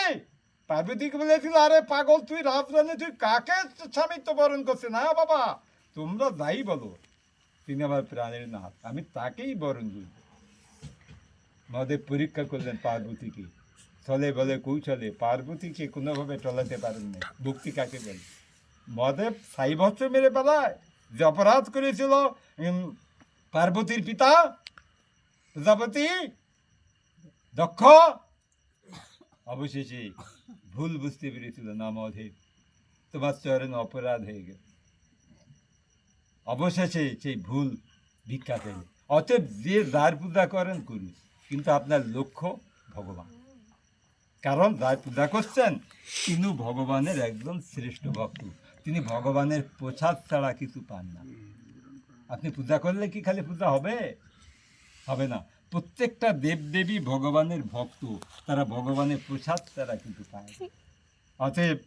পার্বতীকে বলেছিল, আরে পাগল তুই রাজরানী, তুই কাকে স্বামিত্ব বরণ করছে? না বাবা, তোমরা যাই বলো, তিনি আমার প্রাণের নাথ, আমি তাকেই বরণ করব। মহাদেব পরীক্ষা করলেন পার্বতীকে, ছলে বলে কৌশলে পার্বতীকে কোনোভাবে টলাতে পারেন না। ভক্তি কাকে বলে? মহাদেব সাই বৎস মেরে ফেলায় যে অপরাধ করেছিল পার্বতীর পিতা প্রজাপতি দক্ষ, অবশেষে ভুল বুঝতে পেরেছিল, না মহাদেব তোমার চরণে অপরাধ হয়ে গেল। অবশেষে সেই ভুল ভিক্ষা পেল। অতএব যে যার পূজা করেন করুন, কিন্তু আপনার লক্ষ্য ভগবান। কারণ যার পূজা করছেন তিনি ভগবানের একদম শ্রেষ্ঠ ভক্ত, তিনি ভগবানের প্রসাদ ছাড়া কিছু পান না। আপনি পূজা করলে কি খালি পূজা হবে? হবে না। প্রত্যেকটা দেবদেবী ভগবানের ভক্ত, তারা ভগবানের প্রসাদ ছাড়া কিছু পায় না। অতএব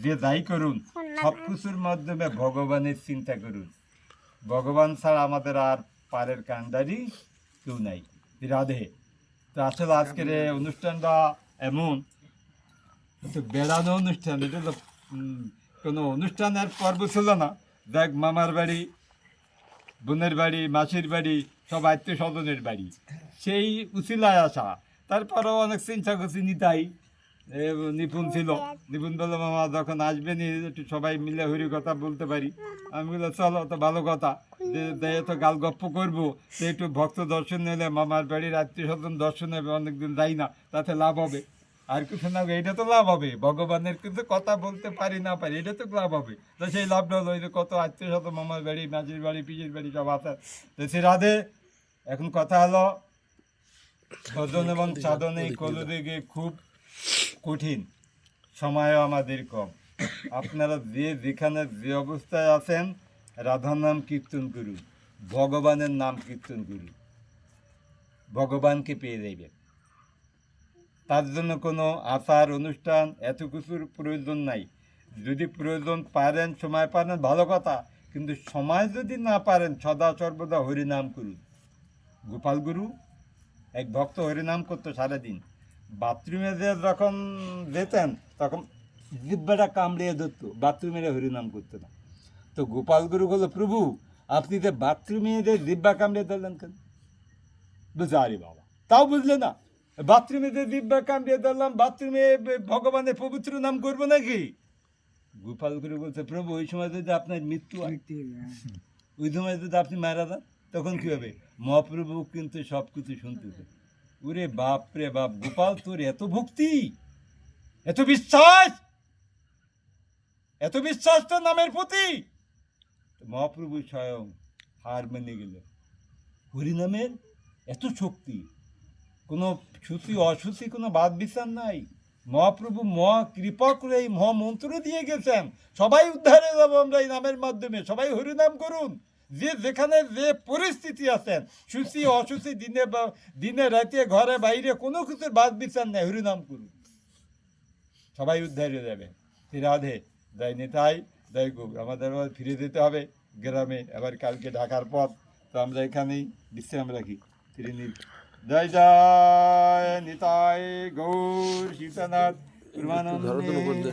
যে যাই করুন, সব কিছুর মাধ্যমে ভগবানের চিন্তা করুন। ভগবান ছাড়া আমাদের আর পারের কান্ডারি কেউ নাই। রাধে। তো আসলে আজকের এই অনুষ্ঠানটা এমন তো বেড়ানো অনুষ্ঠান, এটা তো কোনো অনুষ্ঠানের পর্ব ছিল না। দেখ, মামার বাড়ি, বোনের বাড়ি, মাসির বাড়ি, সব আত্মীয় স্বজনের বাড়ি, সেই উচিলায় আসা। তারপরেও অনেক চিন্তা করছি, নিতাই নিপুণ ছিল। নিপুণ বললো, মামা যখন আসবেন একটু সবাই মিলে হরি কথা বলতে পারি। আমি বললো, চলো, তো ভালো কথা, যে তো গাল গপ্প করবো, তো একটু ভক্ত দর্শন নিলে, মামার বাড়ির আত্মীয় স্বজন দর্শন হবে, অনেকদিন যাই না, তাতে লাভ হবে। আর কিছু না, এটা তো লাভ হবে, ভগবানের কিন্তু কথা বলতে পারি না পারি, এটা তো লাভ হবে। তো সেই লাভটা হলো, এই যে কত আত্মীয় স্বজন, মামার বাড়ি, মাঝির বাড়ি, পিসির বাড়ি সব আছে। তো সে রাধে। এখন কথা হলো, ভজন এবং সাধনে কলিযুগে খুব কঠিন, সময়ও আমাদের কম। আপনারা যে যেখানে যে অবস্থায় আছেন, রাধার নাম কীর্তন করুন, ভগবানের নাম কীর্তন করুন, ভগবানকে পেয়ে যাবেন। তার জন্য কোনো আচার অনুষ্ঠান এত কিছুর প্রয়োজন নাই। যদি প্রয়োজন পারেন, সময় পারেন, ভালো কথা, কিন্তু সময় যদি না পারেন, সদা সর্বদা হরিনাম করুন। গোপাল গুরু এক ভক্ত হরিনাম করতো সারাদিন। বাথরুমে যে যখন যেতেন তখন জিব্বাটা কামড়িয়ে ধরতো, বাথরুমে হরিনাম করতো না। তো গোপাল গুরু বললো, প্রভু আপনি যে বাথরুমে যে জিব্বা কামড়িয়ে ধরলেন কেন? বুঝে, আরে বাবা, তাও বুঝলে না? বাথরুমে যে জিব্বা কামড়িয়ে ধরলাম, বাথরুমে ভগবানের পবিত্র নাম করবো নাকি? গোপাল গুরু বলছে, প্রভু ওই সময় যদি আপনার মৃত্যু হয়, ওই সময় যদি আপনি মারা যান, তখন কি হবে? মহাপ্রভু কিন্তু সব কিছু শুনতেছে। ওরে বাপ রে বাপ, গোপাল তোর এত ভক্তি, এত বিশ্বাস, এত বিশ্বাস তোর নামের প্রতি। মহাপ্রভু স্বয়ং হার মেনে গেল। হরিনামের এত শক্তি, কোনো শুচি অশুচি কোনো বাদ বিচার নাই। মহাপ্রভু মহা কৃপা করে এই মহামন্ত্র দিয়ে গেছেন, সবাই উদ্ধারে যাবো আমরা এই নামের মাধ্যমে। সবাই হরিনাম করুন, যে যেখানে যে পরিস্থিতি আছেন, শুচি অশুচি, দিনে রাতে, ঘরে বাইরে, কোনো কিছুর বাদ বিচার নেই, হরিনাম করুন, সবাই উদ্ধারে যাবে। রাধে। জয় নিতাই, জয় গো। আমাদের আবার ফিরে যেতে হবে গ্রামে, আবার কালকে ঢাকার পথ। তো আমরা এখানেই বিশ্রাম রাখি, ফিরে নিই। জয় জয় নিতাই গৌর সীতানাথ পরমানন্দে।